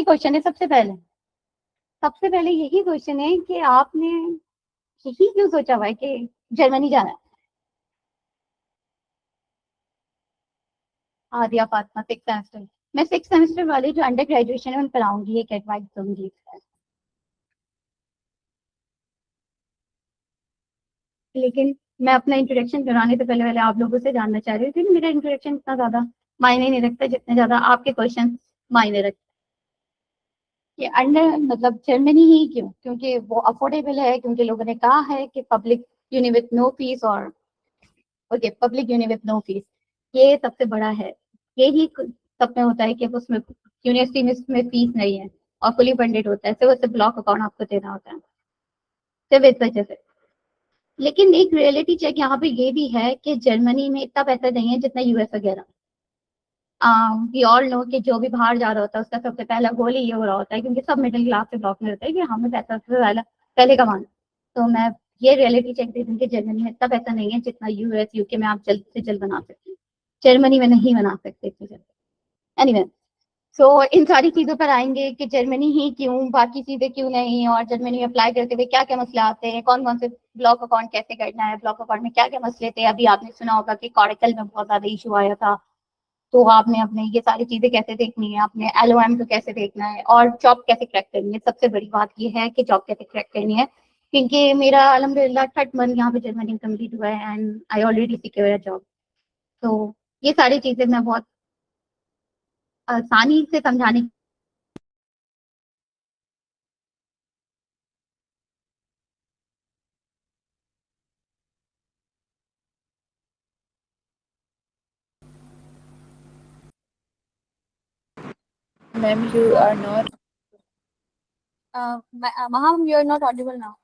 Question है सबसे पहले यही क्वेश्चन है कि आपने यही क्यों सोचा हुआ है कि जर्मनी जाना है? आदिया फातिमा, 6 सेमेस्टर। मैं 6 सेमेस्टर वाले जो अंडर ग्रेजुएशन है उन पर आऊंगी, एक एडवाइस दूंगी। लेकिन मैं अपना इंट्रोडक्शन कराने से पहले पहले आप लोगों से जानना चाह रही थी कि मेरा इंट्रोडक्शन इतना ज्यादा मायने नहीं रखता जितने ज्यादा आपके क्वेश्चन मायने रखते। कि अंडर मतलब जर्मनी ही क्यों? क्योंकि वो अफोर्डेबल है, क्योंकि लोगों ने कहा है कि public uni with no fees, और okay public uni with no fees, ये सबसे बड़ा है। यही सब में होता है कि उसमें यूनिवर्सिटी में फीस नहीं है और फुली फंडेड होता है, सिर्फ उससे ब्लॉक अकाउंट आपको देना होता है, सिर्फ इस वजह से। लेकिन एक रियलिटी चेक यहाँ पे ये भी है कि जर्मनी में इतना पैसा नहीं है जितना यूएस वगैरह। वी ऑल नो कि जो भी बाहर जा रहा होता है उसका सबसे पहला गोल ही ये हो रहा होता है, क्योंकि सब मिडिल क्लास के ब्लॉक में होता है कि हमें पैसा सबसे पहला पहले कमाना। तो मैं ये रियलिटी चेक दे दूँ कि जर्मनी में इतना पैसा नहीं है जितना यूएस यूके में आप जल्द से जल्द बना सकते हैं। जर्मनी में नहीं बना सकते इतनी जल्द। एनीवे, सो इन सारी चीजों पर आएंगे कि जर्मनी ही क्यों, बाकी चीजें क्यों नहीं, और जर्मनी में अप्लाई करते हुए क्या क्या मसले आते हैं, कौन कौन से ब्लॉक अकाउंट कैसे करना है, ब्लॉक अकाउंट में क्या क्या मसले थे। अभी आपने सुना होगा कि कॉरिकल में बहुत ज्यादा इशू आया था, तो आपने अपने ये सारी चीजें कैसे देखनी है, आपने एलओएम को कैसे देखना है, और जॉब कैसे क्रैक करनी है। सबसे बड़ी बात ये है कि जॉब कैसे क्रैक करनी है, क्योंकि मेरा अल्हम्दुलिल्लाह 3rd मंथ यहाँ पे जर्मनी कंप्लीट हुआ है and I already secure job. तो ये सारी चीजें मैं बहुत आसानी से समझाने। Ma'am, you are not. Maham, you are not audible now.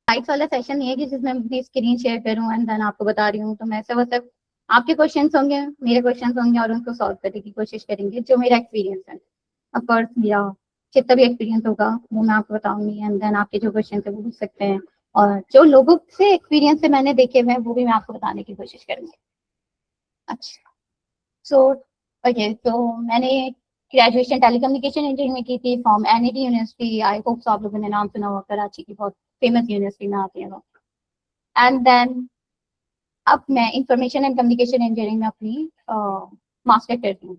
Lights वाला सेशन नहीं है कि जिसमें मैं अपनी स्क्रीन शेयर करूं एंड देन आपको बता रही हूँ। तो मैं सिर्फ आपके क्वेश्चंस होंगे, मेरे क्वेश्चंस होंगे, और उनको सॉल्व करने की कोशिश करेंगे जो मेरा एक्सपीरियंस है। ऑफ कोर्स मेरा जितना भी एक्सपीरियंस होगा वो मैं आपको बताऊंगी, एंड देन आपके जो क्वेश्चन है वो पूछ सकते हैं, और जो लोगों से एक्सपीरियंस से मैंने देखे हुए हैं वो भी मैं आपको बताने की कोशिश करूंगी। अच्छा, सो ओके, तो मैंने ग्रेजुएशन टेलीकम्युनिकेशन इंजीनियरिंग में की थी from NET university. I hope आप लोगों ने नाम सुना होगा, कराची की बहुत फेमस यूनिवर्सिटी में आती है वो। एंड देन अब मैं इंफॉर्मेशन एंड कम्युनिकेशन इंजीनियरिंग में अपनी मास्टर करती हूँ।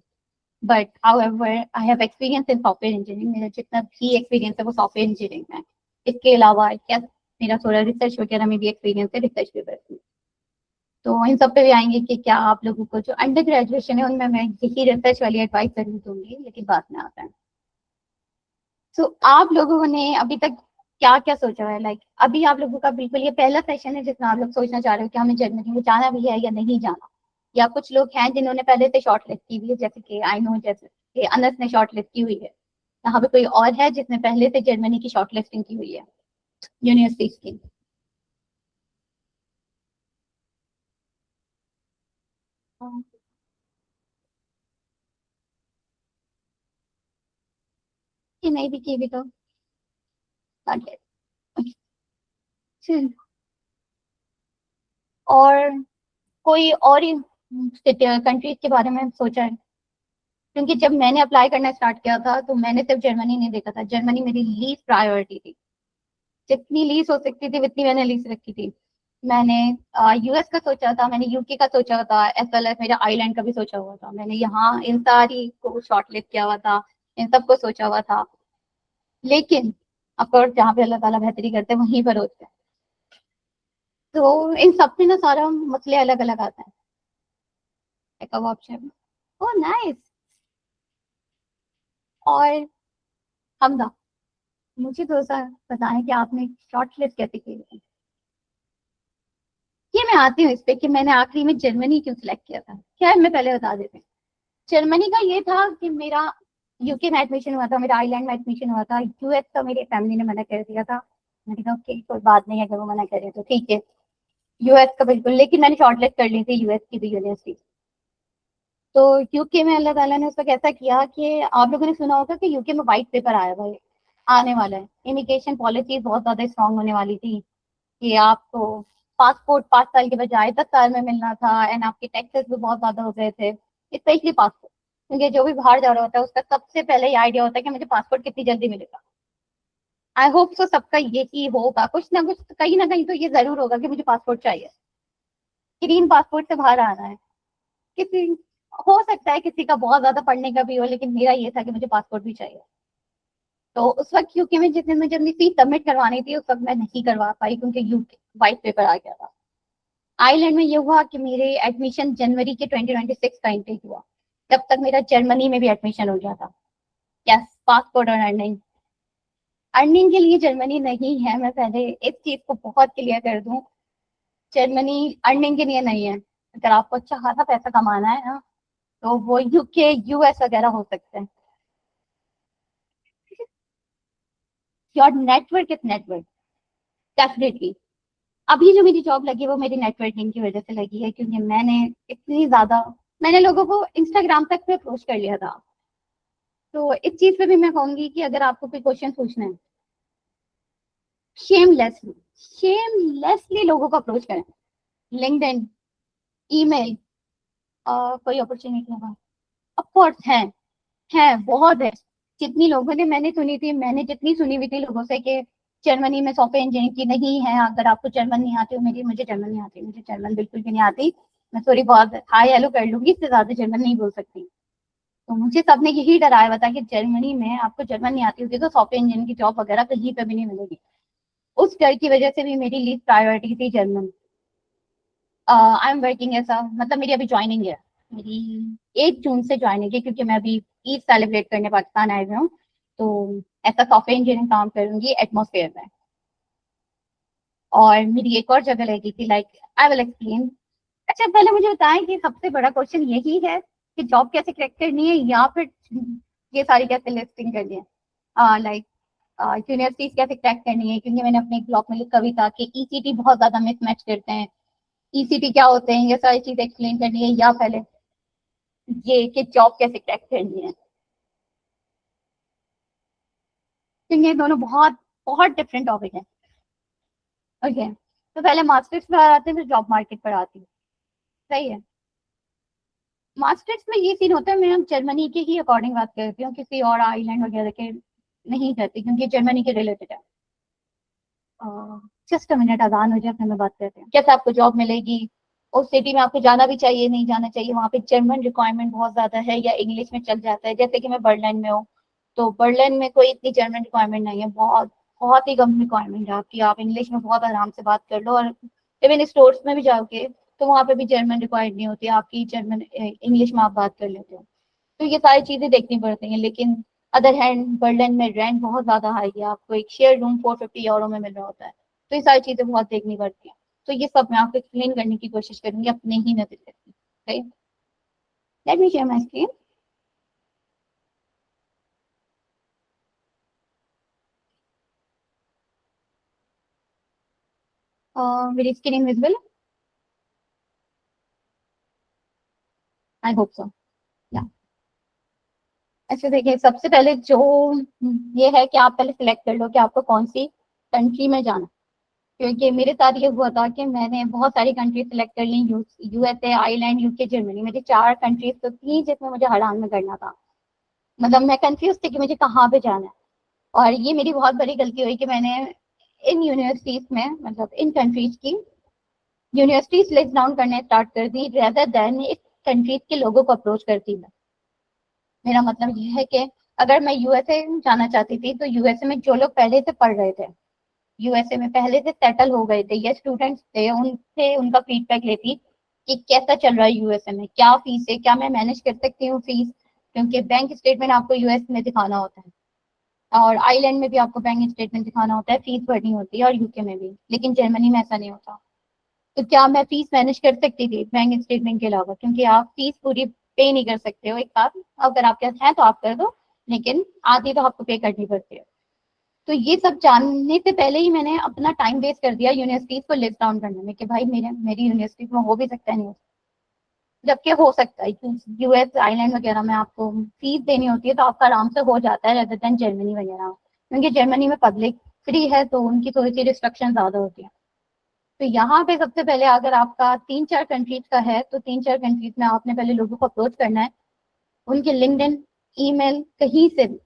But however I have experience in software engineering. मेरा जितना भी एक्सपीरियंस है वो सॉफ्टवेयर इंजीनियरिंग में है। इसके अलावा क्या मेरा थोड़ा रिसर्च वगैरह में भी एक्सपीरियंस है, रिसर्च पेपर में। तो इन सब पे भी आएंगे कि क्या आप लोगों को जो अंडर ग्रेजुएशन है उनमें मैं यही रिसर्च वाली एडवाइस जरूर दूंगी, लेकिन बाद में आता है। तो आप लोगों ने अभी तक क्या क्या सोचा है? लाइक अभी आप लोगों का बिल्कुल ये पहला सेशन है जिसमें आप लोग सोचना चाह रहे हो कि हमें जर्मनी में जाना भी है या नहीं जाना। या कुछ लोग हैं जिन्होंने पहले से शॉर्ट लिस्ट की हुई है, जैसे कि आई नो, जैसे कि अनस ने शॉर्ट लिस्ट की हुई है। यहाँ पे कोई और है जिसने पहले से जर्मनी की शॉर्ट लिस्टिंग की हुई है यूनिवर्सिटीज की? हाँ, कि नहीं भी की भी तो और कोई और कंट्रीज के बारे में सोचा है? क्योंकि जब मैंने अप्लाई करना स्टार्ट किया था तो मैंने सिर्फ जर्मनी नहीं देखा था, जर्मनी मेरी लीस्ट प्रायोरिटी थी। जितनी लीज हो सकती थी उतनी मैंने लीज रखी थी। मैंने यूएस का सोचा था, मैंने यूके का सोचा था, एज वेल एज मेरा आइलैंड का भी सोचा हुआ था। मैंने यहाँ इन सारी को शॉर्टलिस्ट किया हुआ था, इन सबको सोचा हुआ था। लेकिन अफकोर्स जहाँ पे अल्लाह ताला बेहतरी करते हैं वहीं पर होते हैं। तो इन सब में ना सारा मसले अलग अलग आते हैं। एक ऑप्शन, ओह नाइस। और हमदा, मुझे थोड़ा सा बताएं कि आपने शॉर्ट लिस्ट कैसे की है? ये मैं आती हूँ इस पे कि मैंने आखिरी में जर्मनी क्यों सिलेक्ट किया था। क्या है, मैं पहले बता देती हूँ। जर्मनी का ये था कि मेरा यूके में एडमिशन हुआ था, मेरा आइलैंड में एडमिशन हुआ था। यूएस का मेरी फैमिली ने मना कर दिया था। मैंने कहा ओके कोई बात नहीं है, अगर वो मना करे तो ठीक है। यूएस का बिल्कुल, लेकिन मैंने शॉर्टलिस्ट कर ली थी यूएस की भी यूनिवर्सिटी। तो यूके में अल्लाह ताला ने उस वक्त ऐसा किया कि आप लोगों ने सुना होगा कि यूके में व्हाइट पेपर आया हुआ है, आने वाला है। इमिग्रेशन पॉलिसी बहुत ज्यादा स्ट्रांग होने वाली थी कि आपको पासपोर्ट 5 साल के बजाय 10 साल में मिलना था, एंड आपके टैक्सेस भी बहुत ज्यादा हो गए थे, स्पेशली पासपोर्ट। क्योंकि जो भी बाहर जा रहा होता है उसका सबसे पहले ये आइडिया होता है कि मुझे पासपोर्ट कितनी जल्दी मिलेगा। आई होप सो सबका यही होगा, कुछ ना कुछ कहीं ना कहीं तो ये जरूर होगा कि मुझे पासपोर्ट चाहिए, ग्रीन पासपोर्ट से बाहर आना है। किसी हो सकता है किसी का बहुत ज्यादा पढ़ने का भी हो, लेकिन मेरा ये था कि मुझे पासपोर्ट भी चाहिए। तो उस वक्त यूके में जितने मुझे अपनी फीस सबमिट करवानी थी उस वक्त मैं नहीं करवा पाई क्योंकि यूके व्हाइट पेपर आ गया था। आयरलैंड में ये हुआ कि मेरे एडमिशन जनवरी के 2026 का इनटेक हुआ, तब तक मेरा जर्मनी में भी एडमिशन हो गया था। यस, पासपोर्ट और अर्निंग। अर्निंग के लिए जर्मनी नहीं है, मैं पहले इस चीज को बहुत क्लियर कर दूं। जर्मनी अर्निंग के लिए नहीं है। अगर आपको अच्छा खासा पैसा कमाना है ना, तो वो यूके यूएस वगैरह हो सकते हैं। Your network is network, definitely. अभी जो मेरी जॉब लगी वो मेरी नेटवर्किंग की वजह से लगी है, क्योंकि इतनी ज्यादा मैंने लोगों को इंस्टाग्राम तक पे अप्रोच कर लिया था। तो इस चीज पे भी मैं कहूंगी कि अगर आपको कोई क्वेश्चन पूछना है, शेमलेसली शेमलेसली लोगों को अप्रोच करें। लिंक्डइन, ईमेल, कोई अपॉर्चुनिटी है? ऑफ कोर्स है बहुत है। जितनी लोगों ने मैंने जितनी सुनी हुई थी लोगों से कि जर्मनी में सॉफ्टवेयर इंजीनियरिंग की नहीं है, अगर आपको जर्मन नहीं आती। मुझे जर्मन नहीं आती, मुझे जर्मन बिल्कुल भी नहीं आती। मैं थोड़ी बहुत हाय हेलो कर लूंगी, इससे ज्यादा जर्मन नहीं बोल सकती। तो मुझे सबने यही डराया हुआ था कि जर्मनी में आपको जर्मन नहीं आती होगी तो सॉफ्टवेयर इंजीनियरिंग की जॉब वगैरह कहीं पे भी नहीं मिलेगी। उस डर की वजह से भी मेरी लीस्ट प्रायोरिटी थी जर्मन। आई एम वर्किंग ऐसा, मतलब मेरी अभी ज्वाइनिंग है। मेरी 1 जून से ज्वाइनिंग है, क्योंकि मैं अभी ईद सेलिब्रेट करने पाकिस्तान आई हुई हूँ। तो ऐसा सॉफ्टवेयर इंजीनियरिंग काम करूंगी एटमोसफेयर में। और मेरी एक और जगह लगी थी, लाइक आई विल एक्सप्लेन। अच्छा, पहले मुझे बताएं कि सबसे बड़ा क्वेश्चन यही है कि जॉब कैसे क्रैक करनी है, या फिर ये सारी कैसे लिस्टिंग करनी है, लाइक यूनिवर्सिटीज कैसे क्रैक करनी है। क्योंकि मैंने अपने ब्लॉग में लिखा भी था कि ईसीटी बहुत ज्यादा मिसमैच करते हैं। ईसीटी क्या होते हैं, ये सारी चीजें एक्सप्लेन करनी है, या पहले ये कि जॉब कैसे क्रैक करनी है। क्योंकि ये दोनों बहुत बहुत डिफरेंट टॉपिक है। ओके, तो पहले मास्टर्स पर आते हैं फिर जॉब मार्केट पर आती है। सही है। मास्टर्स में ये सीन होता है, मैं जर्मनी के ही अकॉर्डिंग बात करती हूँ, किसी और आइलैंड वगैरह के नहीं करती, क्योंकि जर्मनी के रिलेटेड है। जस्ट अ मिनट, अजान हो जाए फिर मैं बात करते हैं कैसे आपको जॉब मिलेगी। उस सिटी में आपको जाना भी चाहिए नहीं जाना चाहिए, वहाँ पे जर्मन रिक्वायरमेंट बहुत ज्यादा है, या इंग्लिश में चल जाता है। जैसे कि मैं बर्लिन में हूँ, तो बर्लिन में कोई इतनी जर्मन रिक्वायरमेंट नहीं है, बहुत बहुत ही कम रिक्वायरमेंट है आपकी। आप इंग्लिश में बहुत आराम से बात कर लो, और इवन स्टोर्स में भी जाओगे तो वहाँ पे भी जर्मन रिक्वायर्ड नहीं होती आपकी, जर्मन इंग्लिश में आप बात कर लेते हो। तो ये सारी चीजें देखनी पड़ती हैं। लेकिन अदर हैंड बर्लिन में रेंट बहुत ज्यादा हाई है, आपको एक शेयर रूम 450 यूरो में मिल रहा होता है। तो ये सारी चीजें बहुत देखनी पड़ती हैं। तो ये सब मैं आपको एक्सप्लेन करने की कोशिश करूंगी अपने ही नजरिए से। Let me share my screen. मेरी screen visible? I hope so. Yeah, ऐसे देखिए, सबसे पहले जो ये है कि आप पहले सिलेक्ट कर लो कि आपको कौन सी कंट्री में जाना। क्योंकि मेरे साथ ये हुआ था कि मैंने बहुत सारी कंट्री सिलेक्ट कर ली, यूएसए, आयरलैंड, यूके, जर्मनी। मेरी 4 कंट्रीज तो थी जिसमें मुझे हड़ान में करना था। मतलब मैं कंफ्यूज थी कि मुझे कहाँ पे जाना है। और ये मेरी बहुत बड़ी गलती हुई कि मैंने इन यूनिवर्सिटीज में, मतलब इन कंट्रीज की यूनिवर्सिटीज लिस्ट डाउन करने स्टार्ट कर दी, रेदर देन इस कंट्रीज के लोगों को अप्रोच करती मैं। मेरा मतलब ये है कि अगर मैं यूएसए जाना चाहती थी तो यूएसए में जो लोग पहले से पढ़ रहे थे, यूएसए में पहले से सेटल हो गए थे या स्टूडेंट्स थे, उनसे उनका फीडबैक लेती कि कैसा चल रहा है यूएसए में, क्या फीस है, क्या मैं मैनेज कर सकती हूँ फीस। क्योंकि बैंक स्टेटमेंट आपको यूएस में दिखाना होता है, और आइलैंड में भी आपको बैंक स्टेटमेंट दिखाना होता है, फीस भरनी होती है, और यूके में भी। लेकिन जर्मनी में ऐसा नहीं होता। तो क्या मैं फीस मैनेज कर सकती थी बैंक स्टेटमेंट के अलावा? क्योंकि आप फीस पूरी पे नहीं कर सकते हो एक साथ। अगर आपके पास है तो आप कर दो, लेकिन आधी तो आपको पे करनी पड़ती है। तो ये सब जानने से पहले ही मैंने अपना टाइम वेस्ट कर दिया यूनिवर्सिटीज को लिस्ट डाउन करने में कि भाई मेरी यूनिवर्सिटी में हो भी सकता है नहीं हो सकता। जबकि हो सकता है कि यूएस आइलैंड वगैरह में आपको फीस देनी होती है तो आपका आराम से हो जाता है रेदर देन जर्मनी वगैरह में, क्योंकि जर्मनी में पब्लिक फ्री है तो उनकी थोड़ी सी रिस्ट्रिक्शन ज़्यादा होती है। तो यहाँ पे सबसे पहले अगर आपका 3-4 कंट्रीज का है तो 3-4 कंट्रीज में आपने पहले लोगों को अप्रोच करना है, उनके लिंक्डइन, ईमेल, कहीं से भी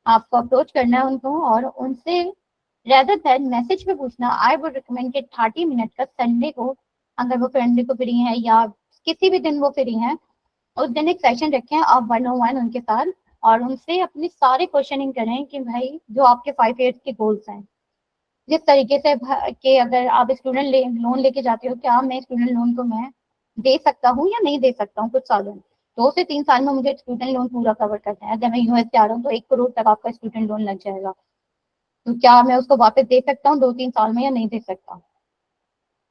आपको अप्रोच करना है उनको, और उनसे रेदर देन मैसेज पे पूछना, आई वुड रिकमेंड कि 30 मिनट का संडे को, अगर वो संडे को फ्री है या किसी भी दिन वो फ्री है, उस दिन एक सेशन रखें आप 101 उनके साथ, और उनसे अपने सारे क्वेश्चनिंग करें कि भाई जो आपके 5 ईयर्स के गोल्स हैं, जिस तरीके से कि अगर आप स्टूडेंट लोन लेके जाते हो, क्या मैं स्टूडेंट लोन को मैं दे सकता हूँ या नहीं दे सकता हूँ कुछ सालों में, 2 से 3 साल में मुझे स्टूडेंट लोन पूरा कवर करना है, अगर मैं यूएस जा रहा हूँ तो 1 करोड़ तक आपका स्टूडेंट लोन लग जाएगा, तो क्या मैं उसको वापस दे सकता हूँ 2-3 साल में या नहीं दे सकता।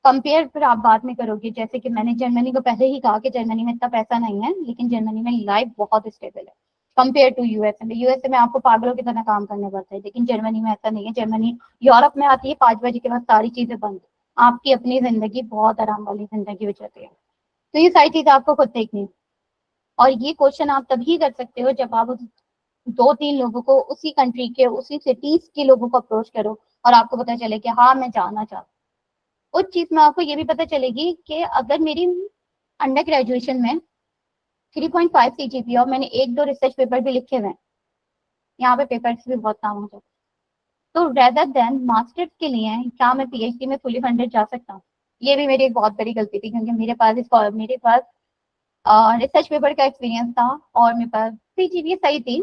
कंपेयर फिर आप बाद में करोगे, जैसे कि मैंने जर्मनी को पहले ही कहा कि जर्मनी में इतना पैसा नहीं है, लेकिन जर्मनी में लाइफ बहुत स्टेबल है कंपेयर टू यूएसए में। यूएसए में आपको पागलों की तरह काम करना पड़ता है, लेकिन जर्मनी में ऐसा नहीं है। जर्मनी यूरोप में आती है 5 बजे के बाद सारी चीजें बंद, आपकी अपनी जिंदगी बहुत आराम वाली जिंदगी हो जाती है। तो ये सारी चीजें आपको खुद देखनी है, और ये क्वेश्चन आप तभी कर सकते हो जब आप उस 2-3 लोगों को उसी कंट्री के उसी सिटीज के लोगों को अप्रोच करो और आपको पता चले कि हाँ मैं जाना चाहता हूँ। उस चीज में आपको ये भी पता चलेगी कि अगर मेरी अंडर ग्रेजुएशन में 3.5 CGPA और मैंने 1-2 रिसर्च पेपर भी लिखे हुए हैं, यहाँ पे पेपर्स भी बहुत काम हो जाते हैं, तो रेदर देन मास्टर्स के लिए क्या मैं पीएचडी में फुली फंडेड जा सकता हूँ? ये भी मेरी एक बहुत बड़ी गलती थी, क्योंकि मेरे पास रिसर्च पेपर का एक्सपीरियंस था और मेरे पास सीजीपीए सही थी।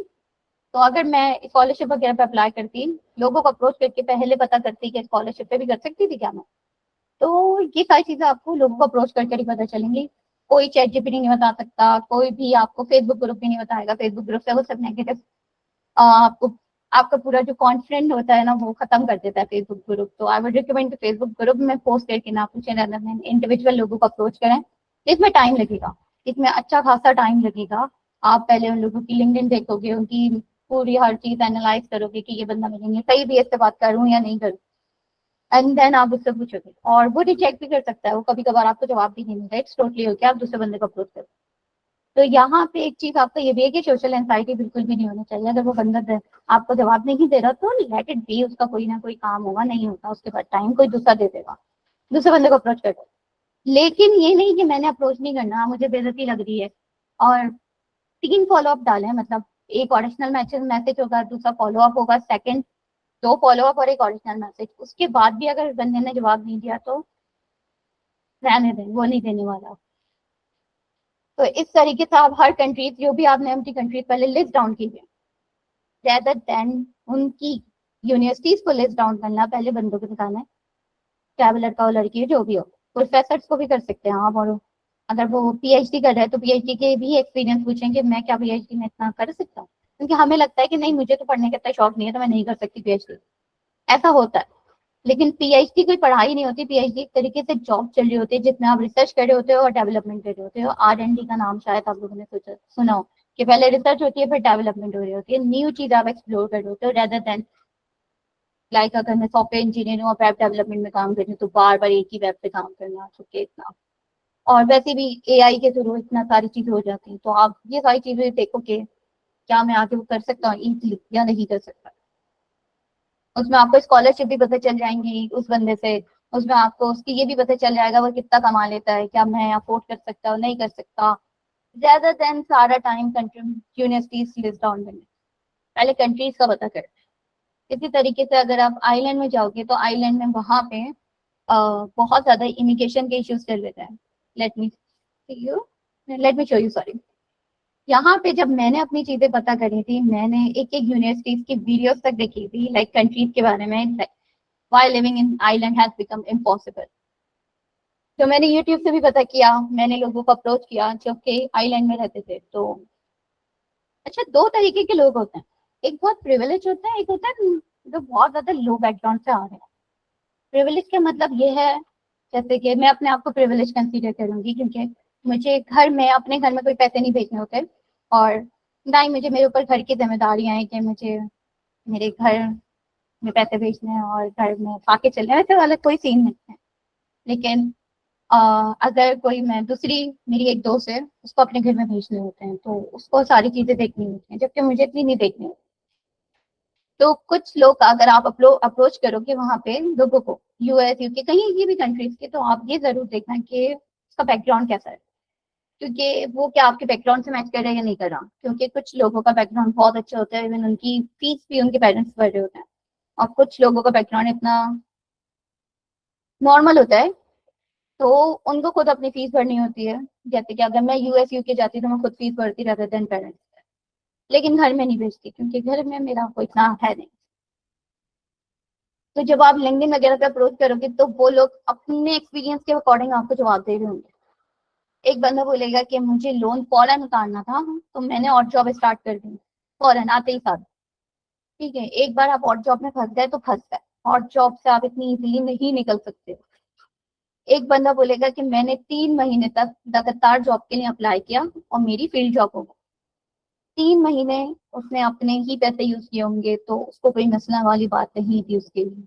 तो अगर मैं स्कॉलरशिप वगैरह पे अप्लाई करती, लोगों को अप्रोच करके पहले पता करती कि स्कॉलरशिप पे भी कर सकती थी क्या मैं, तो ये सारी चीजें आपको लोगों को अप्रोच करके ही पता चलेंगी। कोई चैट जीपीटी नहीं बता सकता, कोई भी आपको फेसबुक ग्रुप भी नहीं बताएगा, फेसबुक ग्रुप से वो सब नेगेटिव आपको, आपका पूरा जो कॉन्फिडेंट होता है ना वो खत्म कर देता है फेसबुक ग्रुप। तो I would recommend Facebook group में पोस्ट करके ना पूछें, इंडिविजुअल लोगों को अप्रोच करें। इसमें टाइम लगेगा, इसमें अच्छा खासा टाइम लगेगा। आप पहले उन लोगों की लिंक्डइन देखोगे, उनकी पूरी हर चीज एनालाइज करोगे कि ये बंदा मेरे लिए सही भी से बात करूँ या नहीं करूँ, एंड देन आप उससे पूछोगे, और वो रिजेक्ट भी कर सकता है, वो कभी कभार आपको जवाब भी नहीं मिलता, इट्स टोटली ओके, आप दूसरे बंदे को अप्रोच करो। तो यहाँ पे एक चीज आपका ये भी है कि सोशल एंजाइटी बिल्कुल भी नहीं होना चाहिए। अगर वो बंदा आपको जवाब नहीं दे रहा तो लेट इट बी, उसका कोई ना कोई काम होगा, नहीं होता उसके बाद टाइम कोई दूसरा दे देगा, दूसरे बंदे को अप्रोच कर दो। लेकिन ये नहीं कि मैंने अप्रोच नहीं करना, मुझे बेइज्जती लग रही है, और 3 फॉलोअप डाले, मतलब एक ऑडिशनल मैसेज होगा, दूसरा फॉलोअप होगा, सेकंड 2 फॉलोअप और एक ऑडिशनल मैसेज, उसके बाद भी अगर बंदे ने जवाब नहीं दिया तो रहने दें, वो नहीं देने वाला। तो इस तरीके से आप हर कंट्रीज, जो भी आपने अपनी कंट्रीज पहले लिस्ट डाउन कीजिए, रेदर देन उनकी यूनिवर्सिटीज को लिस्ट डाउन करना, पहले बंदों को दिखाना है, चाहे वो लड़का हो लड़की हो जो भी हो। प्रोफेसर्स को भी कर सकते हैं आप, और अगर वो पीएचडी कर रहे हैं तो पीएचडी के भी एक्सपीरियंस पूछेंगे, मैं क्या पीएचडी में इतना कर सकता हूँ, क्योंकि हमें लगता है कि नहीं मुझे तो पढ़ने का इतना शौक नहीं है तो मैं नहीं कर सकती पीएचडी, ऐसा होता है। लेकिन पीएचडी कोई पढ़ाई नहीं होती, पीएचडी एक तरीके से जॉब चल रही होती है जिसमें आप रिसर्च कर रहे होते हो और डेवलपमेंट कर रहे होते हो। R&D का नाम शायद आप लोगों ने सोचा सुना हो, कि पहले रिसर्च होती है फिर डेवलपमेंट हो रही होती है, न्यू चीज आप एक्सप्लोर कर रहे होते हो, रेदर देन लाइक अगर मैं सॉफ्टवेयर इंजीनियर हूँ और वेब डेवलपमेंट में काम कर रही हूँ तो बार बार एक ही वेब पे काम करना चुके इतना, और वैसे भी एआई के थ्रू इतना सारी चीजें हो जाती हैं, तो आप ये सारी चीजें देखो कि क्या मैं आगे वो कर सकता हूँ इजीली या नहीं कर सकता। उसमें आपको स्कॉलरशिप भी पता चल जाएंगी उस बंदे से, उसमें आपको उसकी ये भी पता चल जाएगा वो कितना कमा लेता है, क्या मैं अफोर्ड कर सकता हूँ नहीं कर सकता, ज्यादा देन सारा time country universities list down करने, पहले कंट्रीज का पता कर। इसी तरीके से अगर आप आइलैंड में जाओगे तो आइलैंड में वहां पे बहुत ज्यादा इमिग्रेशन के इश्यूज चल रहे हैं। Let me you let me show you, sorry. यहाँ पे जब मैंने अपनी चीजें पता करी थी, मैंने एक एक यूनिवर्सिटीज की वीडियोस तक देखी थी, लाइक कंट्रीज के बारे में, like, why living in island has become impossible। तो मैंने यूट्यूब से भी पता किया, मैंने लोगों को अप्रोच किया जो कि आइलैंड में रहते थे। तो अच्छा, 2 तरीके के लोग होते हैं, एक बहुत प्रिविलेज होता है, एक होता है जो बहुत ज्यादा लो बैकग्राउंड से आ रहे हैं। प्रिविलेज का मतलब ये है, जैसे कि मैं अपने आप को प्रिविलेज कंसीडर करूंगी, क्योंकि मुझे घर में अपने घर में कोई पैसे नहीं भेजने होते, और ना ही मुझे मेरे ऊपर घर की जिम्मेदारियां हैं कि मुझे मेरे घर में पैसे भेजने हैं और घर में खा के चलने हैं, वैसे वाला कोई सीन नहीं है। लेकिन अगर कोई मैं दूसरी मेरी एक दोस्त है, उसको अपने घर में भेजने होते हैं तो उसको सारी चीजें देखनी होती हैं, जबकि मुझे इतनी नहीं देखनी होती। तो कुछ लोग अगर आप अप्रोच करोगे वहां पे लोगों को, यूएस यूके कहीं की भी कंट्रीज के, तो आप ये जरूर देखना कि उसका बैकग्राउंड कैसा है, क्योंकि वो क्या आपके बैकग्राउंड से मैच कर रहा है या नहीं कर रहा। क्योंकि कुछ लोगों का बैकग्राउंड बहुत अच्छा होता है, इवन उनकी फीस भी उनके पेरेंट्स भर रहे होते हैं, और कुछ लोगों का बैकग्राउंड इतना नॉर्मल होता है, तो उनको खुद अपनी फीस भरनी होती है। जैसे कि अगर मैं यूएस यूके जाती तो मैं खुद फीस भरती रहता देन पेरेंट्स, लेकिन घर में नहीं भेजती क्योंकि घर में मेरा कोई इतना है नहीं। तो जब आप लिंक्डइन वगैरह पे अप्रोच करोगे तो वो लोग अपने एक्सपीरियंस के अकॉर्डिंग आपको जवाब दे रहे होंगे। एक बंदा बोलेगा कि मुझे लोन फौरन उतारना था तो मैंने और जॉब स्टार्ट कर दी, फौरन आते ही साथ। ठीक है, एक बार आप और जॉब में फंस गए तो फंस गए, और जॉब से आप इतनी इजीली नहीं निकल सकते। एक बंदा बोलेगा कि मैंने 3 महीने तक लगातार जॉब के लिए अप्लाई किया और मेरी फील्ड जॉब हो गई। 3 महीने उसने अपने ही पैसे यूज किए होंगे, तो उसको कोई मसला वाली बात नहीं थी उसके लिए।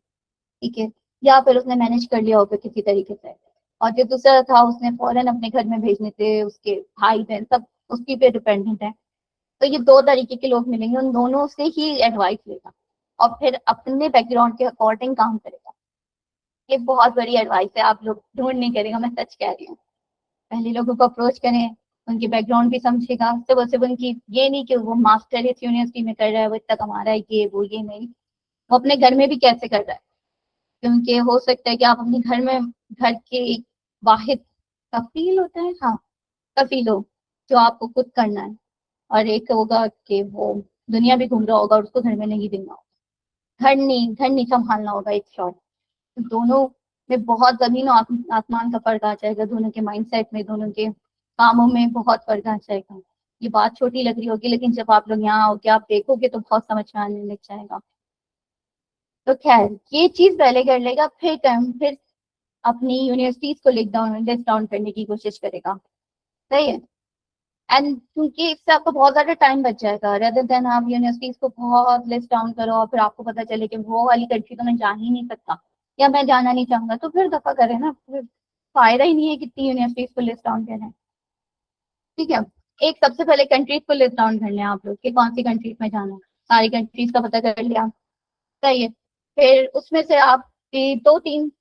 ठीक है, या फिर उसने मैनेज कर लिया होगा किसी तरीके से। और जो दूसरा था उसने फौरन अपने घर में भेजने थे, उसके भाई बहन सब उसकी पे डिपेंडेंट है। तो ये दो तरीके के लोग मिलेंगे, उन दोनों से ही एडवाइस लेगा और फिर अपने बैकग्राउंड के अकॉर्डिंग काम करेगा। ये बहुत बड़ी एडवाइस है, आप लोग ढूंढ नहीं करेगा, मैं सच कह रही हूँ। पहले लोगों को अप्रोच करें, उनकी बैकग्राउंड भी समझेगा, सिर्फ उनकी ये नहीं कि वो मास्टर इस यूनिवर्सिटी में कर रहा है वो इतना कमा रहा है, ये वो ये नहीं, वो अपने घर में भी कैसे कर रहा है। क्योंकि हो सकता है कि आप अपने घर में घर के एक वाहिद कफील होता है, हाँ, कफील हो, जो आपको खुद करना है, और एक होगा कि वो दुनिया भी घूम रहा होगा और उसको घर में नहीं देना होगा, घर नहीं संभालना होगा, एक शॉर्ट। दोनों में बहुत जमीन और आसमान का फर्क आ जाएगा, दोनों के माइंडसेट में, दोनों के कामों में बहुत फर्क आ जाएगा। ये बात छोटी लग रही होगी, लेकिन जब आप लोग यहाँ आओगे आप देखोगे तो बहुत समझ में आने लग जाएगा। तो खैर ये चीज पहले कर लेगा, फिर अपनी यूनिवर्सिटीज को लिस्ट डाउन करने की कोशिश करेगा। सही है। एंड क्योंकि इससे आपको बहुत ज्यादा टाइम बच जाएगा, रेदर देन आप यूनिवर्सिटीज को बहुत लिस्ट डाउन करो और फिर आपको पता चले कि वो वाली कंट्री तो मैं जा ही नहीं सकता या मैं जाना नहीं चाहूंगा, तो फिर दफा करें ना, फिर फायदा ही नहीं है कितनी यूनिवर्सिटीज को लिस्ट डाउन करें। ठीक है, एक सबसे पहले कंट्रीज को लिस्ट डाउन कर लें आप लोग कि कौन सी कंट्रीज में जाना है, सारी कंट्रीज का पता कर लिया। सही है। फिर उसमें से आप दो तीन,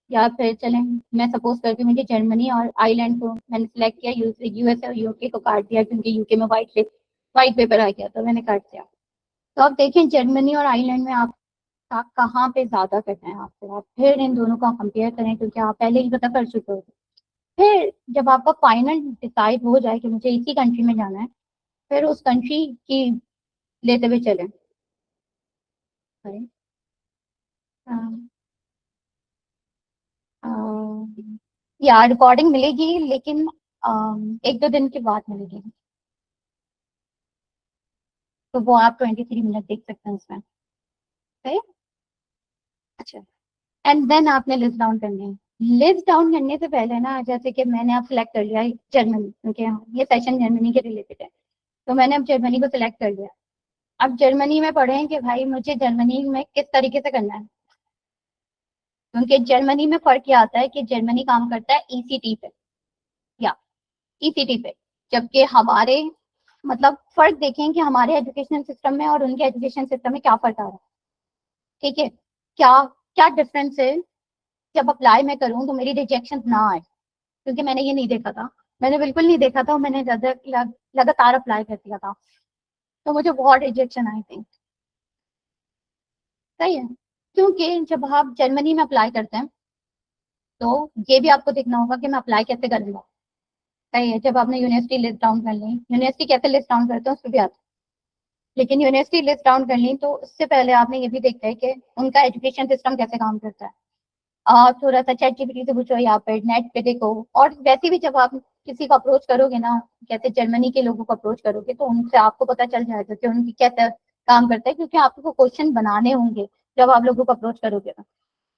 या फिर चलें, मैं सपोज करती हूँ मुझे जर्मनी और आइलैंड को मैंने सिलेक्ट किया, यूएस और यूके को काट दिया क्योंकि यूके में वाइट पेपर आ गया तो मैंने काट दिया। तो आप देखें जर्मनी और आइलैंड में आप कहाँ पे ज्यादा करना है आपको, आप फिर इन दोनों का कंपेयर करें क्योंकि आप पहले ही पता कर चुके हो। फिर जब आपका फाइनल डिसाइड हो जाए कि मुझे इसी कंट्री में जाना है, फिर उस कंट्री की लेते हुए चलें। या रिकॉर्डिंग मिलेगी, लेकिन 1-2 दिन के बाद मिलेगी, तो वो आप 23 मिनट देख सकते हैं उसमें। सही। अच्छा, एंड देन आपने लिस्ट डाउन करनी है। लिस्ट डाउन करने से पहले ना, जैसे कि मैंने आप सिलेक्ट कर लिया जर्मनी, क्योंकि ये सेशन जर्मनी के रिलेटेड है, तो मैंने अब जर्मनी को सिलेक्ट कर लिया। अब जर्मनी में पढ़ें कि भाई मुझे जर्मनी में किस तरीके से करना है, क्योंकि जर्मनी में फर्क ये आता है कि जर्मनी काम करता है ईसीटी पे, या ईसीटी पे, जबकि हमारे, मतलब फर्क देखें कि हमारे एजुकेशन सिस्टम में और उनके एजुकेशन सिस्टम में क्या फर्क आ रहा है। ठीक है, क्या क्या डिफरेंस है। जब अप्लाई मैं करूं तो मेरी रिजेक्शन ना आए, क्योंकि मैंने ये नहीं देखा था, मैंने बिल्कुल नहीं देखा था और मैंने लगातार अप्लाई कर दिया था, तो मुझे बहुत रिजेक्शन आई थी। सही है, क्योंकि जब आप जर्मनी में अप्लाई करते हैं तो ये भी आपको देखना होगा कि मैं अप्लाई कैसे करूंगा। सही है, जब आपने यूनिवर्सिटी लिस्ट डाउन कर ली, यूनिवर्सिटी कैसे लिस्ट डाउन करते हैं उस पर भी आता है, लेकिन यूनिवर्सिटी लिस्ट डाउन कर ली तो उससे पहले आपने ये भी देखना है कि उनका एजुकेशन सिस्टम कैसे काम करता है। थोड़ा सा चैट जीपीटी से पूछो या फिर नेट पे देखो। और वैसे भी जब आप किसी को अप्रोच करोगे ना, जैसे जर्मनी के लोगों को अप्रोच करोगे, तो उनसे आपको पता चल जाएगा कि उनकी कैसे काम करता है, क्योंकि आपको क्वेश्चन बनाने होंगे। जब आप लोगों को अप्रोच करोगे ना,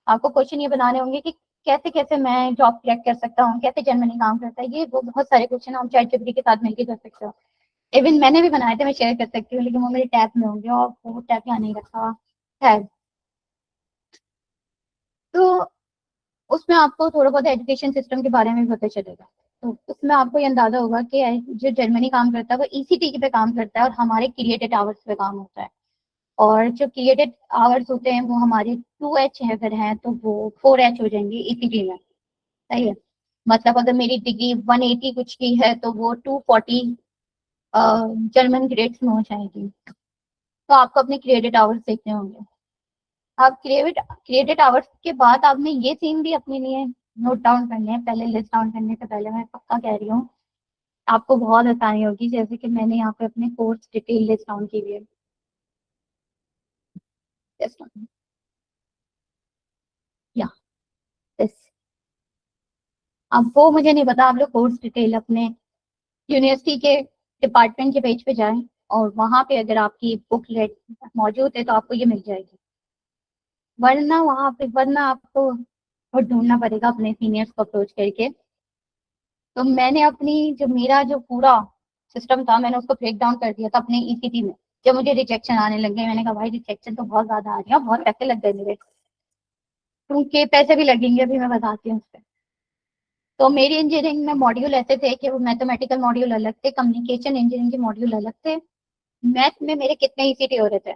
आपको क्वेश्चन ये बनाने होंगे कि कैसे कैसे मैं जॉब क्रैक कर सकता हूँ, कैसे जर्मनी काम करता है, ये वो बहुत सारे क्वेश्चन आप चैट जीपीटी के साथ मिलकर कर सकते हो। इवन मैंने भी बनाए थे, मैं शेयर कर सकती हूँ, लेकिन वो मेरे टैब में होंगे और वो टैब यहाँ नहीं रखा है। तो उसमें आपको थोड़ा बहुत एजुकेशन सिस्टम के बारे में भी पता चलेगा। तो उसमें आपको ये अंदाजा होगा कि जो जर्मनी काम करता है वो ईसीटी पे काम करता है और हमारे क्रिएटेड आवर्स पे काम होता है। और जो क्रिएटेड आवर्स होते हैं वो हमारे 2H है, अगर हैं तो वो 4H हो जाएंगे ईसीटी में। सही है। मतलब अगर मेरी डिग्री 180 कुछ की है तो वो 240 जर्मन ग्रेड्स में हो जाएगी। तो आपको अपने क्रिएटेड आवर्स देखने होंगे। आप क्रिएटेड आवर्स के बाद आपने ये सीन भी अपने लिए नोट डाउन करने हैं। पहले लिस्ट डाउन करने से पहले मैं पक्का कह रही हूँ आपको बहुत आसानी होगी, जैसे कि मैंने यहाँ पे अपने कोर्स डिटेल लिस्ट डाउन की हुई है। या दिस, अब वो मुझे नहीं पता, आप लोग कोर्स डिटेल अपने यूनिवर्सिटी के डिपार्टमेंट के पेज पे जाएं और वहां पे अगर आपकी बुकलेट मौजूद है तो आपको ये मिल जाएगी। वरना आपको और ढूंढना पड़ेगा अपने सीनियर्स को अप्रोच करके। तो मैंने अपनी जो पूरा सिस्टम था मैंने उसको ब्रेक डाउन कर दिया था अपने ईसीटी में। जब मुझे रिजेक्शन आने लग गए मैंने कहा भाई रिजेक्शन तो बहुत ज्यादा आ रही है, बहुत पैसे लग गए मेरे, क्योंकि पैसे भी लगेंगे अभी मैं बताती हूँ उस पर। तो मेरी इंजीनियरिंग में मॉड्यूल ऐसे थे कि वो मैथमेटिकल मॉड्यूल अलग थे, कम्युनिकेशन इंजीनियरिंग के मॉड्यूल अलग थे। मैथ में मेरे कितने ईसीटी हो रहे थे।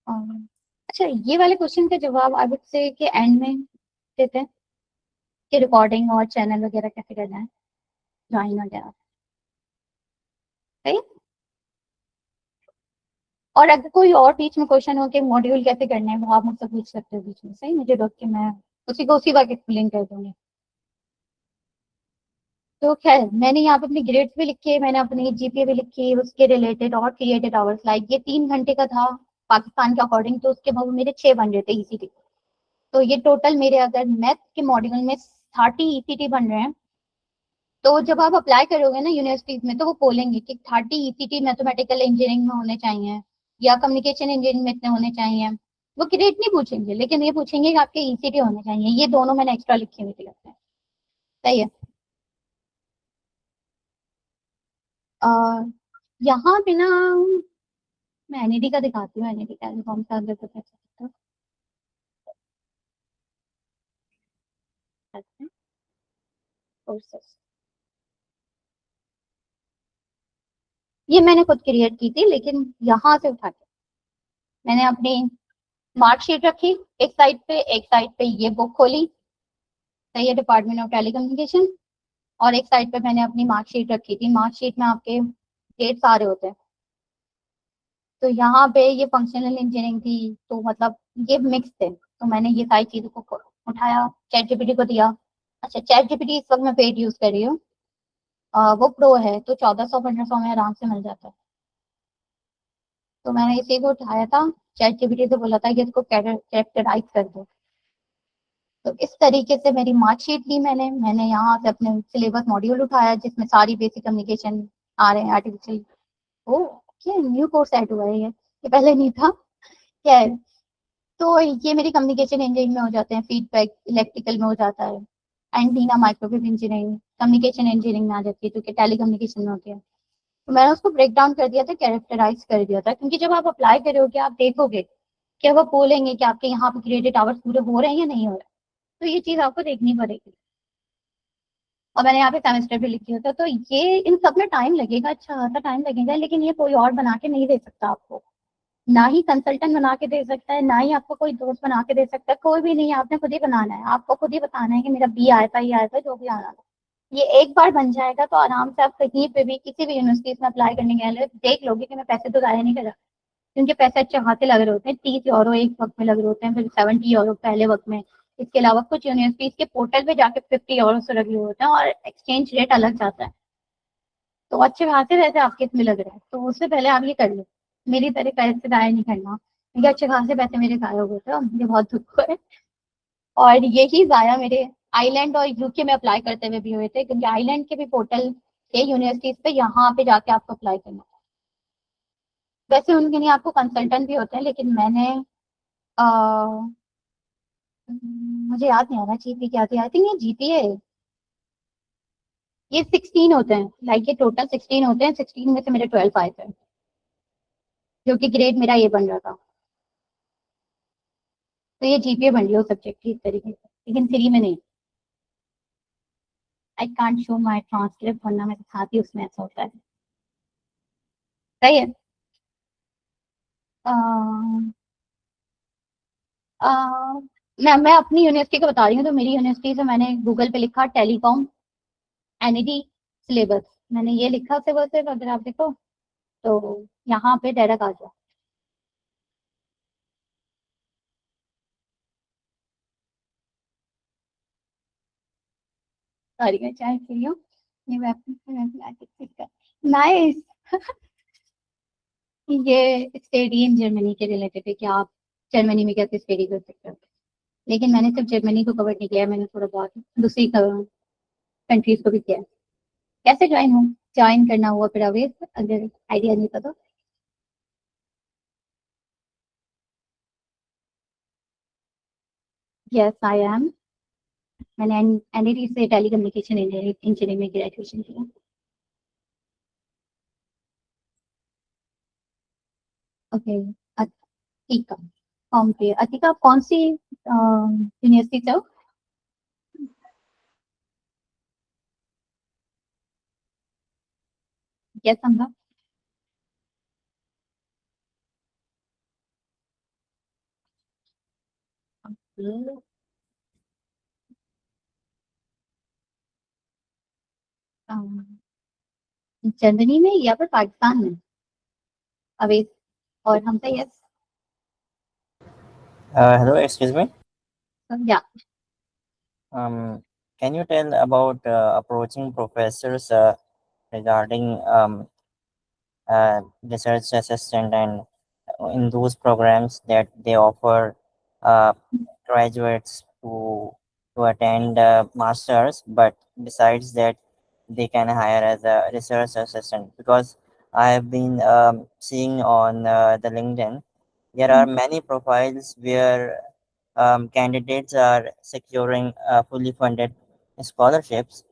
अच्छा, ये वाले क्वेश्चन का जवाब आई वुड से कि एंड में देते हैं कि रिकॉर्डिंग और चैनल वगैरह कैसे करना है, ज्वाइन वगैरह। सही। और अगर कोई और बीच में क्वेश्चन हो कि मॉड्यूल कैसे करने हैं वो आप मुझसे पूछ सकते हो बीच में। सही, मुझे रोक के मैं उसी को उसी वक्त एक्सप्लेन कर दूंगी। तो खैर मैंने यहाँ पे अपनी ग्रेड्स भी लिखी, मैंने अपनी जीपीए भी लिखी, उसके रिलेटेड और क्रिएटेड आवर्स लाइक ये 3 घंटे का था पाकिस्तान के अकॉर्डिंग, तो उसके बाद मेरे 6 बन रहे थे ईसीटी। तो ये टोटल मेरे अगर मैथ के मॉड्यूल में 30 ईसीटी बन रहे हैं। तो जब आप अप्लाई करोगे ना यूनिवर्सिटीज में तो वो बोलेंगे कि 30 ईसीटी मैथमेटिकल इंजीनियरिंग में होने चाहिए या कम्युनिकेशन इंजीनियरिंग में इतने होने चाहिए। वो ग्रेड नहीं पूछेंगे लेकिन ये पूछेंगे कि आपके ईसीटी होने चाहिए। ये दोनों मैंने एक्स्ट्रा लिखे हुए थे लगता है। सही है। आ, यहाँ पे ना मैं एनईडी का दिखाती हूँ, एनईडी का कौन सा अगर पता चलता है। कोर्सेस ये मैंने खुद क्रिएट की थी लेकिन यहाँ से उठा के मैंने अपनी मार्कशीट रखी एक साइड पे, एक साइड पे ये बुक खोली। सही है, डिपार्टमेंट ऑफ टेलीकम्युनिकेशन। और एक साइड पे मैंने अपनी मार्कशीट रखी थी। मार्कशीट में आपके डेट सारे होते हैं। तो यहाँ पे ये फंक्शनल इंजीनियरिंग थी तो मतलब ये मिक्स थे, तो मैंने ये सारी चीजों को उठाया, चैट जीपीटी को दिया। अच्छा, चैट जीपीटी इस वक्त मैं पेड यूज कर रही हूँ। वो प्रो है तो 1400-1500 में आराम से मिल जाता है। तो मैंने इसी को उठाया था, चैट जीपीटी से बोला था कि इसको कैरेक्टराइज कर दो। तो इस तरीके से मेरी मार्कशीट ली मैंने यहाँ से अपने सिलेबस मॉड्यूल उठाया जिसमें सारी बेसिक कम्युनिकेशन आ रहे हैं, आर्टिफिशियल। ओ, क्या न्यू कोर्स ऐड हुआ है ये पहले नहीं था। क्या है। तो ये मेरी कम्युनिकेशन इंजीनियरिंग में हो जाते हैं, फीडबैक इलेक्ट्रिकल में हो जाता है, antenna microwave engineering communication engineering में आ जाती है क्योंकि टेली कम्युनिकेशन में होती है। तो मैंने उसको ब्रेक डाउन कर दिया था, कैरेक्टराइज कर दिया था, क्योंकि जब आप अप्लाई करोगे आप देखोगे कि वो बोलेंगे कि आपके यहाँ पे क्रिएटेड आवर्स पूरे हो रहे हैं या नहीं हो रहे। तो ये चीज आपको देखनी पड़ेगी। और मैंने यहाँ पे सेमेस्टर भी लिखी होता, तो ये इन सब में टाइम लगेगा, अच्छा खासा टाइम लगेगा, लेकिन ये कोई और बना के नहीं दे सकता आपको। ना ही कंसल्टेंट बना के दे सकता है, ना ही आपको कोई दोस्त बना के दे सकता है, कोई भी नहीं। आपने खुद ही बनाना है, आपको खुद ही बताना है कि मेरा बी आया था, ये आया था, जो भी आना था। ये एक बार बन जाएगा तो आराम से आप कहीं पे भी किसी भी यूनिवर्सिटी में अप्लाई करने गए देख लोगे कि मैं पैसे तो जाया नहीं कर रहा। क्योंकि पैसे अच्छे खाते लग रहे होते हैं, 30 यूरो एक वक्त में लग रहे होते हैं, फिर 70 यूरो पहले वक्त में। इसके अलावा कुछ यूनिवर्सिटीज के पोर्टल पे जाके 50 यूरो से लगे हुए होते हैं और एक्सचेंज रेट अलग जाता है। तो अच्छे खासे पैसे आपके इसमें लग रहे हैं, तो उससे पहले आप ये कर लो। मेरी तरह पैसे जाया नहीं करना, क्योंकि अच्छे खासे पैसे मेरे गायब हुए थे और मुझे बहुत दुख हुआ है। और यही जाया मेरे आइलैंड और यूके में अप्लाई करते हुए भी हुए थे, क्योंकि आइलैंड के भी पोर्टल थे यूनिवर्सिटीज पे, यहाँ पे जाके आपको अप्लाई करना। वैसे उनके लिए आपको कंसल्टेंट भी होते हैं, लेकिन मैंने मुझे याद नहीं आ रहा जीपी क्या थी, आई थिंक ये जीपी है। ये 16 होते हैं, लाइक ये टोटल 16 होते हैं, 16 में से मेरे 12 आए थे, जो कि ग्रेड मेरा ये बन रहा था। तो ये जीपीए बन लो सब्जेक्ट की इस तरीके से, लेकिन 3 में नहीं। I can't show my transcript, वरना मैं दिखाती उसमें ऐसा होता है। सही है। अह, अह, मैं अपनी यूनिवर्सिटी को बता रही हूँ, तो मेरी यूनिवर्सिटी से मैंने गूगल पे लिखा टेलीकॉम एनईटी सिलेबस, मैंने ये लिखा सिलेबस, अगर आप देखो तो यहाँ पे डायरेक्ट आ जाओ। सॉरी मैं चाय पी रही हूँ। ये मैथमेटिक्स नाइस। ये स्टडी इन जर्मनी के रिलेटेड है कि आप जर्मनी में कैसे स्टडी कर सकते हो, लेकिन मैंने सिर्फ जर्मनी को कवर नहीं किया है, मैंने थोड़ा बहुत दूसरी कंट्रीज को भी किया है। कैसे ज्वाइन करना हुआ फिर अवेश, अगर आइडिया नहीं था तो। Yes I am. मैंने एनईटी से टेली कम्युनिकेशन इंजीनियरिंग में ग्रेजुएशन किया। ओके। अतिका, कौन पे अतिका, आप कौन सी यूनिवर्सिटी से हो? यस समझा। जर्मनी में या फिर पाकिस्तान में अवेश, और हमसे यस। Hello, excuse me. या Can you tell about approaching professors regarding research assistant and in those programs that they offer uh, graduates to attend masters, but besides that, they can hire as a research assistant because I have been seeing on the LinkedIn there are many profiles where candidates are securing fully funded scholarships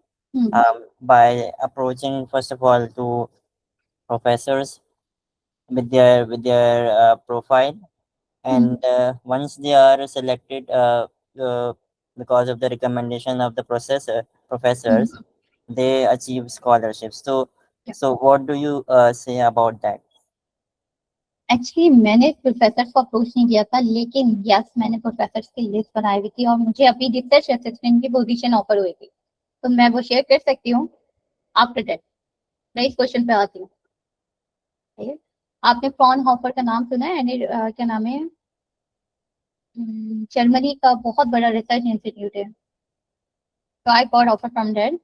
by approaching first of all to professors with their profile, and once they are selected because of the recommendation of the professors, they achieve scholarships. So what do you say about that? Actually मैंने professor को approach नहीं किया था, लेकिन yes मैंने professor की list बनाई हुई थी और मुझे अभी रिसर्च असिस्टेंट की पोजीशन ऑफर हुई थी, तो मैं वो शेयर कर सकती हूँ आफ्टर दैट। मैं इस क्वेश्चन पे आती हूँ। ठीक है? आपने फ्रॉनहोफर का नाम सुना है? क्या नाम है, जर्मनी का बहुत बड़ा रिसर्च इंस्टीट्यूट है, तो I got offer from that.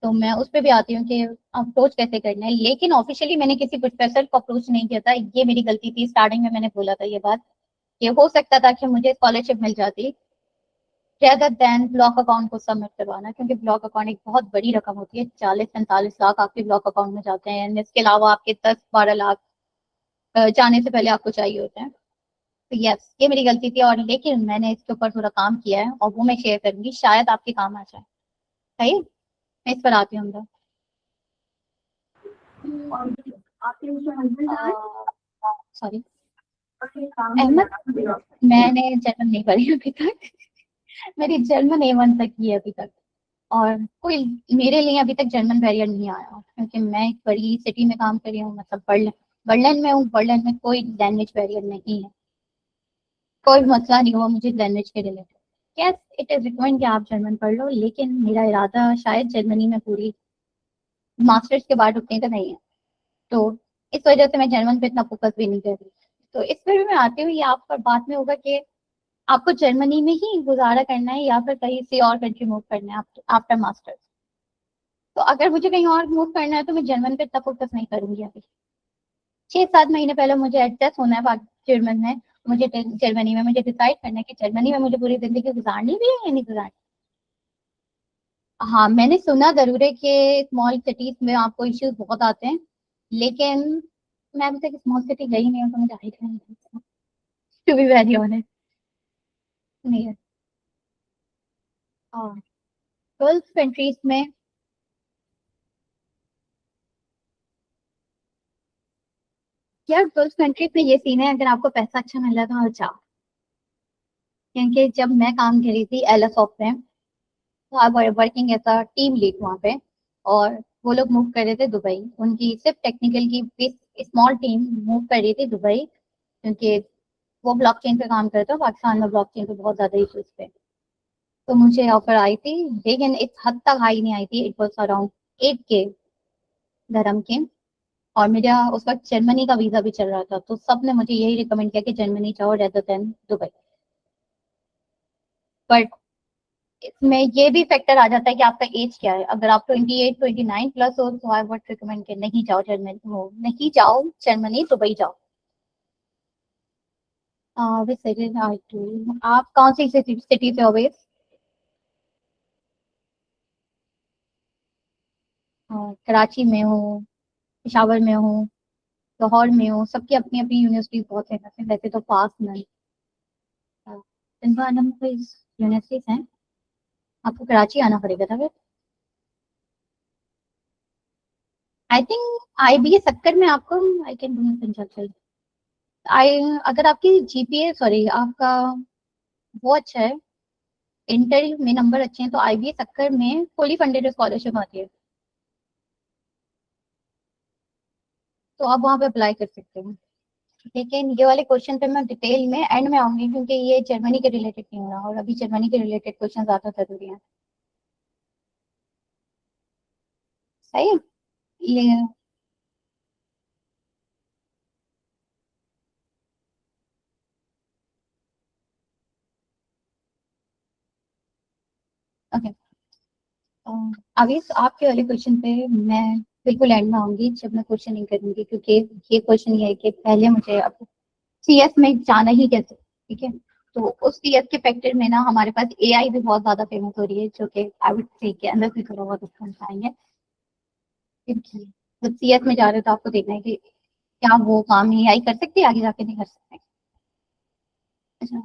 तो मैं उस पर भी आती हूँ कि अप्रोच कैसे करना है, लेकिन ऑफिशियली मैंने किसी प्रोफेसर को अप्रोच नहीं किया था, ये मेरी गलती थी। स्टार्टिंग में मैंने बोला था ये बात, ये हो सकता था कि मुझे स्कॉलरशिप मिल जाती रेदर देन ब्लॉक अकाउंट को सबमिट करवाना, क्योंकि ब्लॉक अकाउंट एक बहुत बड़ी रकम होती है, 40-45 लाख आपके ब्लॉक अकाउंट में जाते हैं, इसके अलावा आपके 10-12 लाख जाने से पहले आपको चाहिए होते हैं। तो यस ये मेरी गलती थी, और लेकिन मैंने इसके ऊपर थोड़ा काम किया है और वो मैं शेयर करूंगी, शायद आपके काम आ जाए। सही, मैं इस पर आती हूँ। सॉरी अहमद, मैंने जर्मन नहीं पढ़ी अभी तक। मेरी जर्मन A1 तक की है अभी तक, और कोई मेरे लिए अभी तक जर्मन बैरियर नहीं आया, क्योंकि मैं एक बड़ी सिटी में काम कर रही हूँ, मतलब बर्लिन बर्लिन में हूँ। बर्लिन में कोई लैंग्वेज बैरियर नहीं है, कोई मसला नहीं हुआ मुझे लैंग्वेज के related. Yes it is recommend कि आप जर्मन पढ़ लो, लेकिन मेरा इरादा शायद जर्मनी में पूरी मास्टर्स के बाद रुकने का नहीं है, तो इस वजह से मैं जर्मन पे इतना फोकस भी नहीं कर रही। तो इस पर भी मैं आती हूँ, ये आप पर बात में होगा कि आपको जर्मनी में ही गुजारा करना है या फिर कहीं से और कंट्री मूव करना है आफ्टर मास्टर्स। तो अगर मुझे कहीं और मूव करना है तो मैं जर्मन पे इतना फोकस नहीं करूंगी अभी। 6-7 महीने पहले मुझे एडजस्ट होना है जर्मन में, मुझे जर्मनी में मुझे डिसाइड करना है कि जर्मनी में मुझे पूरी जिंदगी गुजारनी भी है या नहीं गुजारनी। हाँ मैंने सुना जरूर है कि स्मॉल सिटीज में आपको इश्यूज बहुत आते हैं, लेकिन मैं अभी तक स्मॉल सिटी गई नहीं हूँ, तो मुझे आइडिया नहीं, टू बी वेरी ऑनेस्ट नहीं है। हाँ गल्फ कंट्रीज में, यार गल्फ कंट्रीज में ये सीन है, अगर आपको पैसा अच्छा मिल रहा है तो आप जाओ। क्योंकि जब मैं काम कर रही थी LSOP में, तो I working as a team lead वहाँ पे, और वो लोग मूव कर रहे थे दुबई। उनकी सिर्फ टेक्निकल की स्मॉल टीम मूव कर रही थी दुबई, क्योंकि वो ब्लॉकचेन पे काम करते हैं। पाकिस्तान में ब्लॉकचेन पे बहुत ज्यादा इश्यूज थे। तो मुझे ऑफर आई थी, लेकिन इस हद तक हाई नहीं आई थी। इट वॉज अराउंड 8K धर्म के। और मेरा उस वक्त जर्मनी का वीजा भी चल रहा था, तो सबने मुझे यही रिकमेंड किया कि जर्मनी जाओ रेदर देन दुबई। बट इसमें ये भी फैक्टर आ जाता है कि आपका एज क्या है। अगर आप 28-29 प्लस हो तो आई वुड रिकमेंड कि नहीं जाओ जर्मनी, हो नहीं जाओ जर्मनी, दुबई जाओ। विच सिटी आर टू, आप कौन सी सिटी से हो बेस? कराची में हो, पेशावर में हो, लाहौर में हो, सबकी अपनी अपनी यूनिवर्सिटी बहुत फेमस है वैसे तो। पास में यूनिवर्सिटीज हैं, आपको कराची आना पड़ेगा था फिर। आई थिंक IB सक्कर में आपको, आई कैन डू पंजाब। आई, अगर आपकी GPA, सॉरी, आपका वो अच्छा है, इंटर में नंबर अच्छे हैं, तो IB सक्कर में फुली फंडेड स्कॉलरशिप आती है, तो आप वहाँ पे अप्लाई कर सकते हैं। लेकिन ये वाले क्वेश्चन पे मैं डिटेल में एंड में आऊंगी, क्योंकि ये जर्मनी के रिलेटेड नहीं हो रहा, और अभी जर्मनी के रिलेटेड क्वेश्चन ज्यादा जरूरी है। सही है ये। ओके, अभी आपके वाले क्वेश्चन पे मैं बिल्कुल एंड में आऊंगी, जब मैं क्वेश्चन नहीं करूंगी, क्योंकि ये क्वेश्चन ये है कि पहले मुझे अब CS में जाना ही कैसे, ठीक है। तो उस CS के फैक्टर में ना हमारे पास AI भी बहुत ज्यादा फेमस हो रही है, जो कि आई वुड से के अंदर से थोड़ा बहुत उसको समझाएंगे। क्योंकि जब CS में जा रहे हो तो आपको देखना है कि क्या वो काम AI कर सकती है, आगे जाके नहीं कर सकते। अच्छा,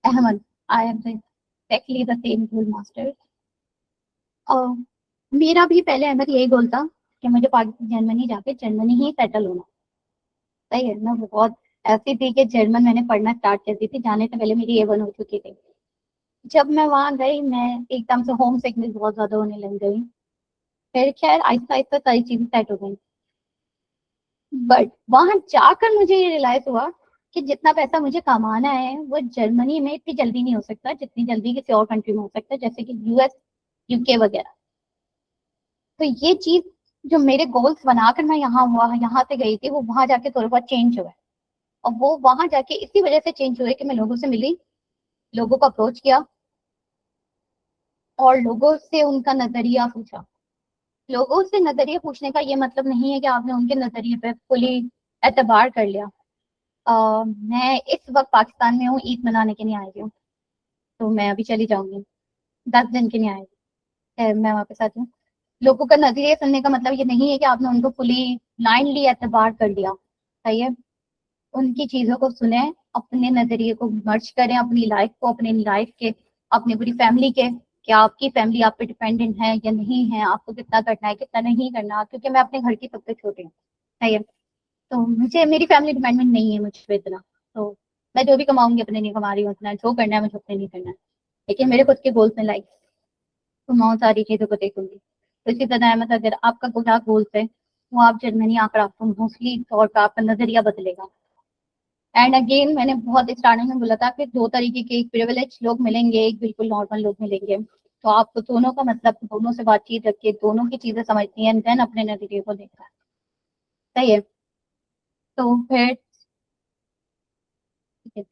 Ahmad, I am exactly the same goal master. और मेरा भी पहले अहमद यही गोल था कि मुझे पाकिस्तान, जर्मनी जाके जर्मनी ही सेटल होना। सही है ना, वो बहुत ऐसी थी कि जर्मन मैंने पढ़ना स्टार्ट कर दी थी, जाने से पहले मेरी A1 हो चुकी थी। जब मैं वहां गई, मैं एकदम से होम सिकनेस बहुत ज्यादा होने लग गई। फिर खैर आहिस्ता आहिस्ता सारी चीजें सेट हो गई। बट वहां जाकर मुझे ये रियलाइज हुआ कि जितना पैसा मुझे कमाना है वो जर्मनी में इतनी जल्दी नहीं हो सकता, जितनी जल्दी किसी और कंट्री में हो सकता है, जैसे कि US, UK वगैरह। तो ये चीज जो मेरे गोल्स बनाकर मैं यहाँ से गई थी, वो वहां जाके थोड़ा बहुत चेंज हुआ है। और वो वहां जाके इसी वजह से चेंज हुए कि मैं लोगों से मिली, लोगों को अप्रोच किया, और लोगों से उनका नजरिया पूछा। लोगों से नजरिया पूछने का ये मतलब नहीं है कि आपने उनके नजरिए पे फुली एतबार कर लिया। मैं इस वक्त पाकिस्तान में हूँ, ईद मनाने के लिए आई हूँ, तो मैं अभी चली जाऊंगी, 10 दिन के लिए आई हूँ। मैं वापस आती हूँ। लोगों का नजरिया सुनने का मतलब ये नहीं है कि आपने उनको फुली ब्लाइंडली एतबार कर लिया। सही है, उनकी चीजों को सुने, अपने नजरिए को मर्ज करें अपनी लाइफ को, अपनी लाइफ के, अपनी पूरी फैमिली के, क्या आपकी फैमिली आप पे डिपेंडेंट है या नहीं है, आपको कितना करना है कितना नहीं करना। क्योंकि मैं अपने घर की सबसे छोटी हूँ, सही है, तो मुझे मेरी फैमिली डिपेंडेंट नहीं है मुझ पे इतना। तो मैं जो भी कमाऊंगी अपने लिए कमा रही हूँ, उतना जो करना है मुझे अपने लिए करना है। लेकिन मेरे खुद के गोल्स में लाइफ, तो मैं उन सारी चीजों को देखूंगी। तो इसी तरह है, मतलब अगर आपका क्या गोल्स है, वो आप जर्मनी आकर आपको मोस्टली तौर पर आपका नजरिया बदलेगा। एंड अगेन, मैंने बहुत स्टार्टिंग में बोला था कि दो तरीके के, एक प्रिविलेज लोग मिलेंगे, एक बिल्कुल नॉर्मल लोग मिलेंगे। तो आपको दोनों का मतलब, दोनों से बातचीत रखिए, दोनों की चीजें समझनी है, देन अपने नजरिए को देखना है। सही है, तो फिर ठीक है।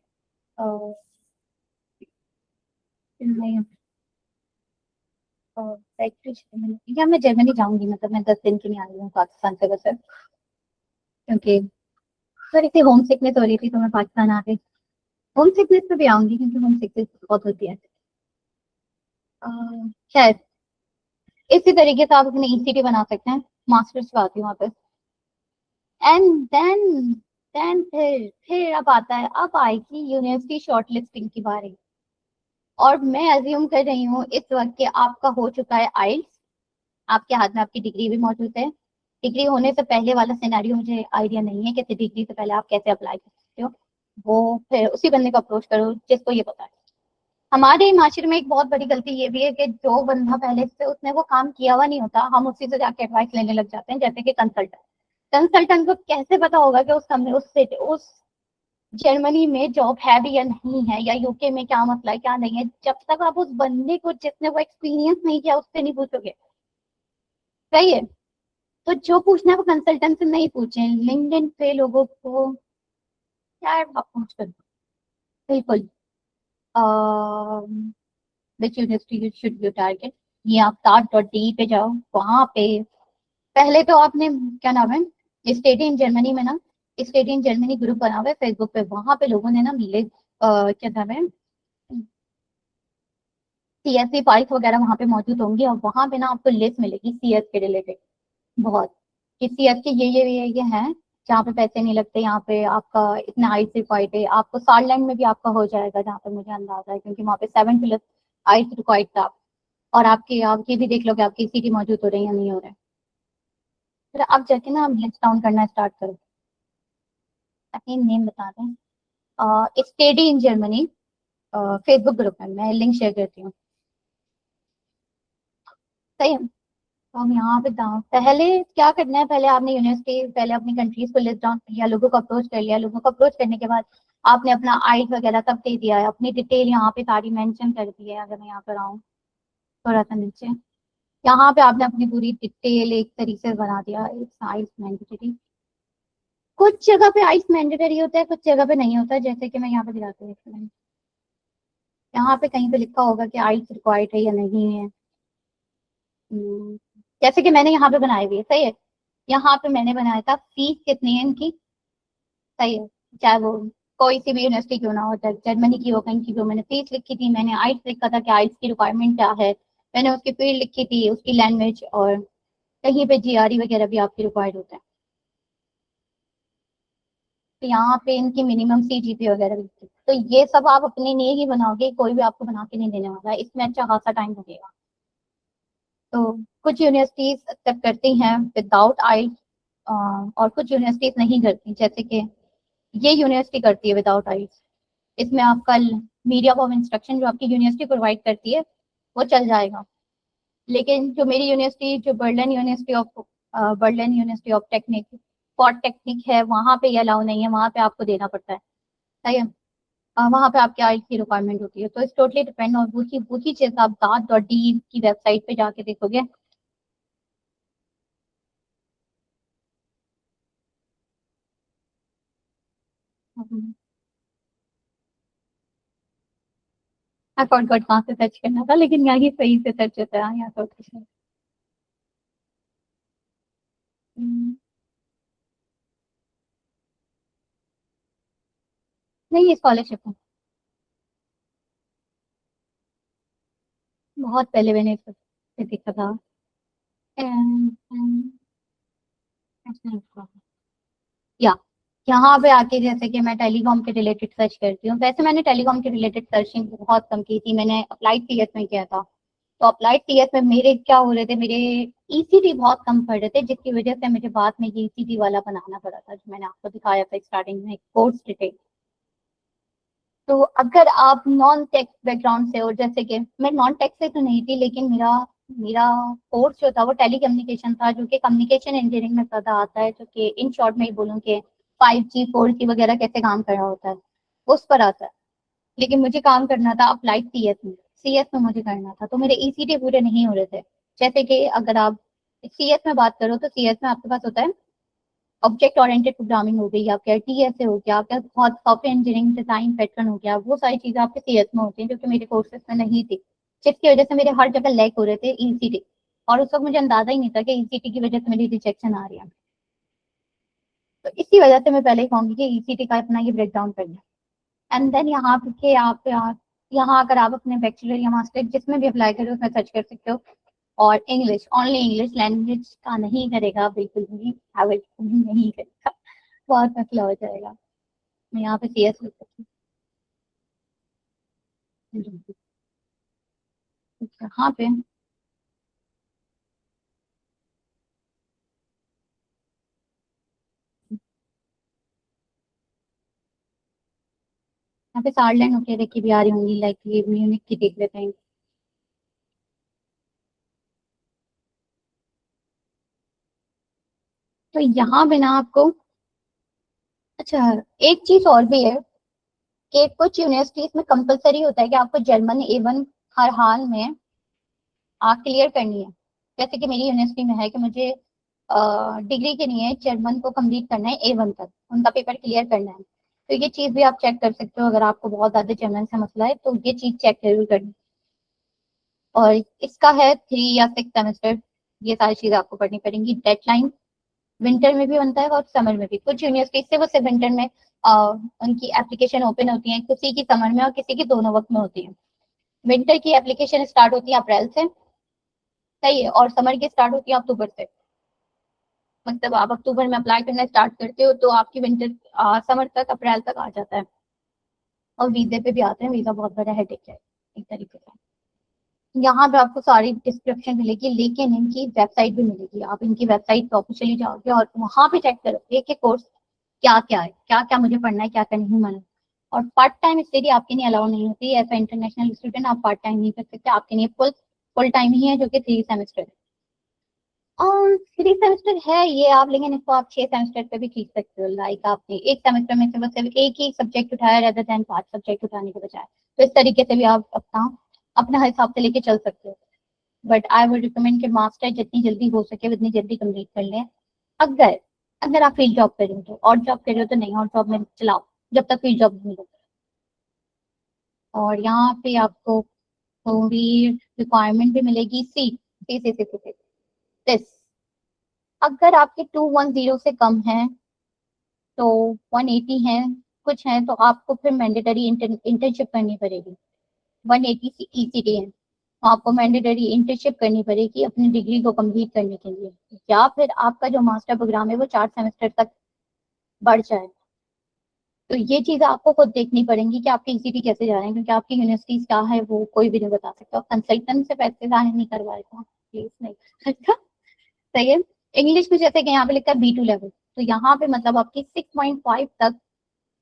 नहीं, या मैं जर्मनी जाऊंगी, मतलब मैं 10 दिन के लिए आई हूँ पाकिस्तान से बस, क्योंकि थोड़ी सी होम सिकनेस हो रही थी, तो मैं पाकिस्तान आ गई। होम सिकनेस पे भी आऊंगी, क्योंकि होम सिकनेस बहुत होती है। अ, खैर, इसी तरीके से आप अपने ECT बना सकते हैं। मास्टर्स पे आती हूँ वापस। एंड देन फिर अब आता है, अब आएगी यूनिवर्सिटी शॉर्टलिस्टिंग की बारी। और मैं अज्यूम कर रही हूँ इस वक्त कि आपका हो चुका है आइल्स, आपके हाथ में आपकी डिग्री भी मौजूद है। डिग्री होने से पहले वाला सिनेरियो मुझे आइडिया नहीं है कि डिग्री से पहले आप कैसे अप्लाई कर सकते हो। वो फिर उसी बंदे को अप्रोच करो जिसको ये पता है। हमारे माशरे में एक बहुत बड़ी गलती ये भी है कि जो बंदा पहले से उसने वो काम किया हुआ नहीं होता, हम उसी से जाके एडवाइस लेने लग जाते हैं, जैसे कि कंसल्टेंट। कंसल्टेंट को कैसे पता होगा कि उस कंपनी उस जर्मनी में जॉब है भी या नहीं है, या यूके में क्या मसला है क्या नहीं है, जब तक आप उस बंदे को जिसने वो एक्सपीरियंस नहीं किया उससे नहीं पूछोगे। सही है। तो जो पूछना है वो कंसल्टेंट से नहीं पूछे, लिंक्डइन पे लोगों को यार आप पूछ कर बिल्कुल। Which university should you target, ये आप start.de पे जाओ, वहां पे पहले तो आपने क्या नाम है, स्टडी इन जर्मनी में ना, स्टडी इन जर्मनी ग्रुप बना हुआ है फेसबुक पे, वहां पे लोगों ने ना मिले क्या नाम है, सीएससी फाइल्स वगैरह वहां पे मौजूद होंगी, और वहां पे ना आपको लिस्ट मिलेगी सीएस के रिलेटेड बहुत, कि सीएस के ये हैं जहाँ पे पैसे नहीं लगते, यहाँ पे आपका इतना आइस रिक्वायर्ड है, आपको सारलैंड में भी आपका हो जाएगा जहाँ पे मुझे अंदाजा है, क्योंकि वहाँ पे 7+ आइस रिक्वायर्ड था। और आपके आप ये भी देख लो कि आपकी सीटी मौजूद हो रही है या नहीं हो रहा है। फिर आप जाके ना आप लिस्ट डाउन करना स्टार्ट करो। अपनी नेम बता दें, study in Germany Facebook group है, मैं लिंक शेयर करती हूँ। सही है। तो हम यहाँ पे पहले क्या करना है, पहले आपने यूनिवर्सिटी, पहले अपनी कंट्रीज को लिस्ट डाउन कर लिया, लोगों को अप्रोच कर लिया, लोगों को अप्रोच करने के बाद आपने अपना आइस वगैरह सब दे दिया है, अपनी डिटेल यहाँ पे सारी मेंशन कर दी है। अगर मैं यहाँ पर आऊँ थोड़ा सा नीचे, यहाँ पे आपने अपनी पूरी डिटेल एक तरीके से बना दिया, एक आइस मैंडेटरी, कुछ जगह पे आइस मैंडेटरी होता है, कुछ जगह पे नहीं होता है, जैसे कि मैं यहाँ पे दिखाती हूँ, यहाँ पे कहीं पे लिखा होगा कि आइस रिक्वायर्ड है या नहीं है। हम्म, जैसे कि मैंने यहाँ पे बनाई हुई है, सही है। यहाँ पे मैंने बनाया था फीस कितनी है इनकी, सही है, चाहे वो कोई सी भी यूनिवर्सिटी क्यों ना हो, चाहे जर्मनी की हो कहीं की भी हो, मैंने फीस लिखी थी, मैंने आइट्स लिखा था कि आइट्स की रिक्वायरमेंट क्या है, मैंने उसकी फील्ड लिखी थी, उसकी लैंग्वेज, और कहीं पे जीआरई वगैरह भी आपकी रिक्वायर्ड होता है। तो यहाँ पे इनकी मिनिमम सीजीपी वगैरह भी थी। तो ये सब आप अपने लिए ही बनाओगे, कोई भी आपको बना के नहीं देने वाला है, इसमें अच्छा खासा टाइम लगेगा। तो कुछ यूनिवर्सिटीज एक्सेप्ट करती हैं विदाउट आइल्स, और कुछ यूनिवर्सिटीज नहीं करती, जैसे कि ये यूनिवर्सिटी करती है विदाउट आइल्स। इसमें आपका मीडिया ऑफ इंस्ट्रक्शन जो आपकी यूनिवर्सिटी प्रोवाइड करती है वो चल जाएगा। लेकिन जो मेरी यूनिवर्सिटी, जो Berlin university of technique for technique है, वहाँ पे ये अलाउ नहीं है, वहाँ पे आपको देना पड़ता है। सही है। वहाँ पे आपकी आइल्स की रिक्वायरमेंट होती है, तो इस टोटली डिपेंड, और वही चीज़ आप दाद.डी की वेबसाइट पे जाके देखोगे। अकाउंट कोड कहाँ से सर्च करना था, लेकिन यहाँ ही सही से सर्च होता है, यहाँ तो कुछ नहीं। हम्म, नहीं, ये स्कॉलरशिप है। बहुत पहले मैंने इसे देखा था। एम, एम, ऐसा या यहाँ पे आके जैसे कि मैं टेलीकॉम के रिलेटेड सर्च करती हूँ, वैसे मैंने टेलीकॉम के रिलेटेड सर्चिंग बहुत कम की थी, मैंने अप्लाइड टीएस में किया था। तो अप्लाइड टीएस में मेरे क्या हो रहे थे, मेरे ईसीटी बहुत कम पड़ रहे थे, जिसकी वजह से मुझे बाद में ये ईसीटी वाला बनाना पड़ा था, जो मैंने आपको दिखाया था स्टार्टिंग में, कोर्स डिटेल। तो अगर आप नॉन टेक बैकग्राउंड से हो, जैसे कि मैं नॉन टेक से तो नहीं थी, लेकिन मेरा मेरा कोर्स जो था वो टेली कम्युनिकेशन था, जो कि कम्युनिकेशन इंजीनियरिंग में ज़्यादा आता है, जो कि इन शॉर्ट में ही बोलूँ कि 5G 4G वगैरह कैसे काम कर रहा होता है, उस पर आता है। लेकिन मुझे काम करना था अप्लाइड सीएस में, सीएस में मुझे करना था, तो मेरे ईसीटी पूरे नहीं हो रहे थे। जैसे कि अगर आप सीएस में बात करो, तो सीएस में आपके पास होता है ऑब्जेक्ट ओरिएंटेड प्रोग्रामिंग, हो गई आपका टीएसए, हो गया आपका बहुत सॉफ्टवेयर इंजीनियरिंग डिजाइन पैटर्न, हो गया, वो सारी चीजें आपके सीएस में होती हैं, जो कि मेरे कोर्सेज में नहीं थी, जिसकी वजह से मेरे हर जगह लैग हो रहे थे ईसीटी। और उस वक्त मुझे अंदाजा ही नहीं था कि ईसीटी की वजह से मेरी रिजेक्शन आ रही है। तो इसी वजह से मैं पहले ही कहूंगी कि ईसीटी का अपना ये ब्रेक डाउन कर लिया। एंड देन यहाँ के आप यहाँ अगर आप अपने बैचलर या मास्टर जिसमें भी अप्लाई करो उसमें सर्च कर सकते हो। और इंग्लिश, ओनली इंग्लिश लैंग्वेज का नहीं करेगा, बिल्कुल भी हैबिट नहीं करेगा, बहुत मसला हो जाएगा। मैं यहाँ पे सीएस लिख सकती हूँ। यहाँ पे यहाँ पे सार्डलैंड ओके देखी भी आ रही होंगी, लाइक ये म्यूनिक की देख लेते हैं। तो यहाँ पे ना आपको, अच्छा एक चीज और भी है कि कुछ यूनिवर्सिटीज में कंपलसरी होता है कि आपको जर्मन A1 हर हाल में क्लियर करनी है। जैसे कि मेरी यूनिवर्सिटी में है कि मुझे डिग्री के लिए जर्मन को कंप्लीट करना है A1 तक, उनका पेपर क्लियर करना है। तो ये चीज भी आप चेक कर सकते हो, अगर आपको बहुत ज्यादा जर्मन से मसला है तो ये चीज चेक जरूर करनी। और इसका है 3 या 6 सेमेस्टर, ये सारी चीजें आपको पढ़नी पड़ेंगी। डेडलाइन विंटर में भी बनता है और समर में भी। कुछ यूनिवर्सिटी से वो सिर्फ विंटर में उनकी एप्लीकेशन ओपन होती है, किसी की समर में और किसी की दोनों वक्त में होती है। विंटर की एप्लीकेशन स्टार्ट होती है अप्रैल से, सही है, और समर की स्टार्ट होती है अक्टूबर से। मतलब आप अक्टूबर में अप्लाई करना स्टार्ट करते हो तो आपकी विंटर समर तक, अप्रैल तक आ जाता है। और वीजे पे भी आते हैं, वीजा बहुत बड़ा हेडेक है एक तरीके से। यहाँ पे आपको सारी डिस्क्रिप्शन मिलेगी, लेकिन इनकी वेबसाइट भी मिलेगी। आप इनकी वेबसाइट पे ऑफिशियली जाओगे और वहां पे चेक करोगे कि कोर्स क्या क्या है, क्या क्या मुझे पढ़ना है, क्या क्या नहीं माना। और पार्ट टाइम स्टडी आपके लिए अलाउ नहीं होती है। एज इंटरनेशनल स्टूडेंट आप पार्ट टाइम नहीं कर सकते, आपके लिए फुल फुल टाइम ही है, जो कि 3 सेमेस्टर है। और 3 सेमेस्टर है ये आप, लेकिन इसको आप 6 सेमेस्टर पे भी खींच सकते हो। लाइक आपने एक सेमेस्टर में से बस सिर्फ एक ही सब्जेक्ट उठाया रेदर देन 5 सब्जेक्ट उठाने के बजाय, तो इस तरीके से भी आप अपना अपना हिसाब से लेके चल सकते हो। बट आई वुड रिकमेंड कि मास्टर जितनी जल्दी हो सके उतनी जल्दी कंप्लीट कर लें। अगर अगर आप फील्ड जॉब कर रहे हो तो, और जॉब कर रहे हो तो नहीं, और जॉब में चलाओ जब तक फील्ड जॉब मिले। और यहाँ पे आपको थोड़ी रिक्वायरमेंट भी मिलेगी। सी दिस, अगर आपके 210 से कम है तो 180 है, कुछ है तो आपको फिर मैंडेटरी इंटर्नशिप करनी पड़ेगी। 180 ECT है तो आपको मैंडेटरी इंटर्नशिप करनी पड़ेगी अपनी डिग्री को कंप्लीट करने के लिए, या फिर आपका जो मास्टर प्रोग्राम है वो 4 सेमेस्टर तक बढ़ जाए। तो ये चीजें आपको खुद देखनी पड़ेंगी कि आपके ECT कैसे जा रहे हैं, क्योंकि आपकी यूनिवर्सिटी क्या है वो कोई भी नहीं बता सकता। कंसल्टेंट से पैसे जाने नहीं करवाएगा, प्लीज नहीं कर सकता। सही है। इंग्लिश में जैसे कि यहाँ पे लिखा है B2 लेवल, तो यहाँ पे मतलब आपकी 6.5 तक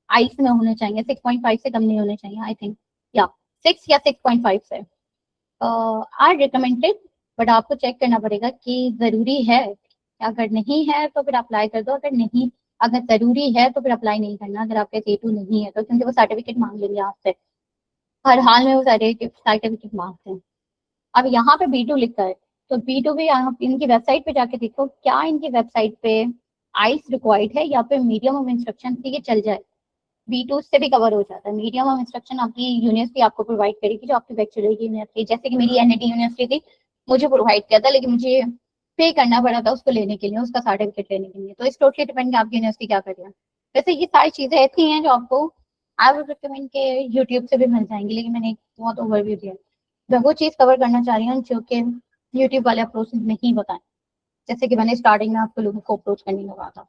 आइल्स में होने चाहिए, 6.5 से कम नहीं होने चाहिए आई थिंक, या 6 या 6.5 से आर रिकमेंडेड। बट आपको चेक करना पड़ेगा कि जरूरी है। अगर नहीं है तो फिर अप्लाई कर दो, अगर नहीं, अगर जरूरी है तो फिर अप्लाई नहीं करना, अगर आपके A2 नहीं है तो, क्योंकि वो सर्टिफिकेट मांग लेंगे आपसे। हर हाल में वो सर्टिफिकेट मांगते हैं। अब यहाँ पे B2 लिखा है, तो B2 भी यहाँ इनकी वेबसाइट पे जाके देखो, क्या इनकी वेबसाइट पे आइल्स रिक्वायर्ड है या फिर मीडियम ऑफ इंस्ट्रक्शन से ये चल जाए। B2 से भी कवर हो जाता है। मीडियम ऑफ इंस्ट्रक्शन आपकी यूनिवर्सिटी आपको प्रोवाइड करेगी, जो आपकी बैचलर की यूनिवर्सिटी, जैसे कि मेरी NIT यूनिवर्सिटी थी, मुझे प्रोवाइड किया था, लेकिन मुझे पे करना पड़ा था उसको लेने के लिए, उसका सर्टिफिकेट लेने के लिए। तो इस टोटली डिपेंड आपकी यूनिवर्सिटी क्या कर रही है। वैसे ये सारी चीजें ऐसी हैं जो आपको आई वुड रिकमेंड के यूट्यूब से भी मिल जाएंगी, लेकिन मैंने एक बहुत ओवरव्यू दिया। मैं वो चीज कवर करना चाह रही हूँ जो कि यूट्यूब वाले अप्रोच नहीं बताएं, जैसे कि मैंने स्टार्टिंग में आपको लोगों को अप्रोच करने लगा था।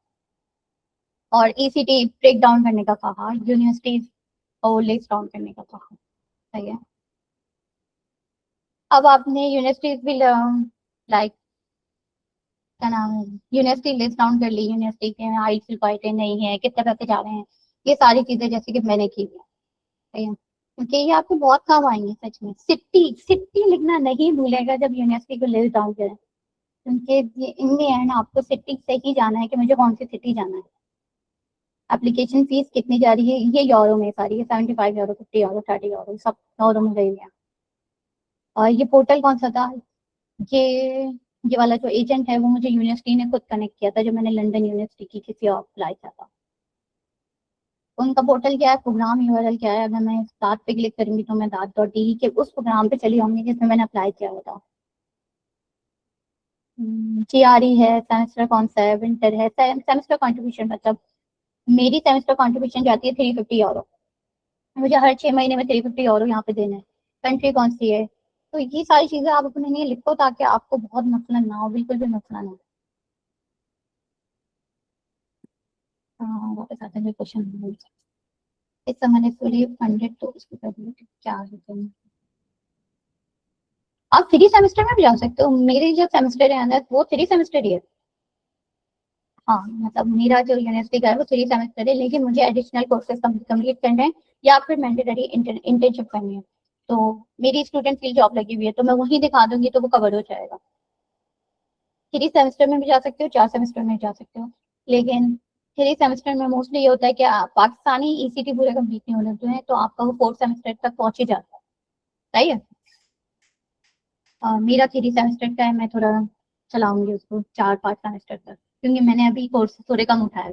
और ECT ब्रेक डाउन करने का कहा, यूनिवर्सिटीज और लिस्ट डाउन करने का कहा। सही है। अब आपने यूनिवर्सिटीज भी लाइक क्या नाम है, यूनिवर्सिटी लिस्ट डाउन कर ली, यूनिवर्सिटी के आइल्स रिक्वायर्ड नहीं है, कितने पैसे जा रहे हैं, ये सारी चीजें जैसे कि मैंने की है। सही है, क्योंकि ये आपको बहुत काम आएंगे सच में। सिटी सिटी लिखना नहीं भूलेगा जब यूनिवर्सिटी को लिस्ट डाउन करें, क्योंकि इन दी एंड आपको सिटी से ही जाना है कि मुझे कौन सी सिटी जाना है। एप्लीकेशन फीस कितनी जा रही है, ये यूरो में सारी है, 75 यूरो, 50 यूरो, 30 यूरो, सब यूरो में गई है। और ये पोर्टल कौन सा था, ये ये वाला जो एजेंट है वो मुझे यूनिवर्सिटी ने खुद कनेक्ट किया था, जो मैंने लंदन यूनिवर्सिटी की किसी और अप्लाई किया था। उनका पोर्टल क्या है, प्रोग्राम URL क्या है, अगर मैं स्टार्ट पे क्लिक करूंगी तो मैं DAT.DE के उस प्रोग्राम पे चली जाऊंगी जिसमें मैंने अप्लाई किया हुआ था। GRE है, सेमेस्टर कौन सा है, विंटर है, सेमेस्टर कॉन्ट्रीब्यूशन, मतलब मेरी सेमेस्टर कॉन्ट्रीब्यूशन जाती है 350 यूरो। मुझे हर 6 महीने में 350 यूरो यहाँ पे देना है। कंट्री कौन सी है, तो ये सारी चीजें आप अपने लिए लिखो ताकि आपको बहुत मसला ना हो, बिल्कुल भी मसला ना हो। वापस आते हैं क्वेश्चन। इस समय फुली फंडेड तो उसकी प्रोबेबिलिटी क्या है, आप 3 सेमेस्टर में भी जा सकते हो। मेरी जो सेमेस्टर है अंदर वो 3 सेमेस्टर ही है। हाँ मतलब मेरा जो यूनिवर्सिटी का है वो 3 सेमेस्टर है, लेकिन मुझे एडिशनल कोर्सेज कंप्लीट करने हैं या फिर मैंडेटरी इंटर्नशिप करनी है। तो मेरी स्टूडेंट फील्ड जॉब लगी हुई है तो मैं वहीं दिखा दूंगी तो वो कवर हो जाएगा। 3 सेमेस्टर में भी जा सकते हो, 4 सेमेस्टर में जा सकते हो, लेकिन 3 सेमेस्टर में मोस्टली ये होता है कि पाकिस्तानी ईसीटी पूरे कंप्लीट नहीं होने होते हैं तो आपका वो 4 सेमेस्टर तक पहुंच ही जाता है। सही है। मेरा 3 सेमेस्टर का है, मैं थोड़ा चलाऊंगी उसको 4-5 सेमेस्टर तक, क्योंकि मैंने अभी कोर्स थोड़े कम उठाया है।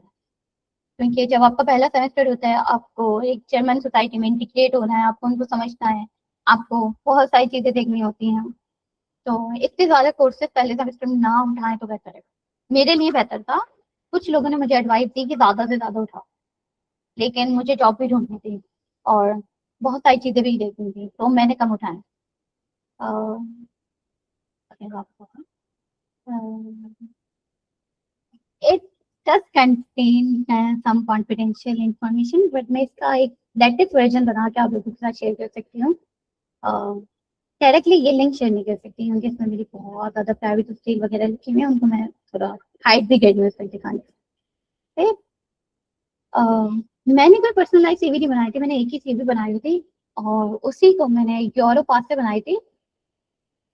क्योंकि जब आपका पहला सेमेस्टर होता है आपको एक जर्मन सोसाइटी में इंटीग्रेट होना है, आपको उनको समझना है, आपको बहुत सारी चीजें देखनी होती हैं। तो इतने ज्यादा कोर्सेज पहले सेमेस्टर में ना उठाएं तो बेहतर है। मेरे लिए बेहतर था। कुछ लोगों ने मुझे एडवाइस दी कि ज्यादा से ज्यादा उठाओ, लेकिन मुझे जॉब भी ढूंढनी थी और बहुत सारी चीजें भी देखनी थी तो मैंने कम उठाए। It does contain some confidential information, but मैं इसका एक लेटेस्ट वर्जन बना के आप लोगों के साथ शेयर कर सकती हूँ। डायरेक्टली ये लिंक शेयर नहीं कर सकती क्योंकि इसमें मेरी बहुत ज्यादा प्राइवेट डिटेल वगैरह लिखी हुई है, उनको मैं थोड़ा हाइड भी कर दूँ इस पर दिखाने से। मैंने कोई पर्सनलाइज सीवी नहीं बनाई थी, मैंने एक ही सीवी बनाई हुई थी और उसी को मैंने यूरो पास से बनाई थी।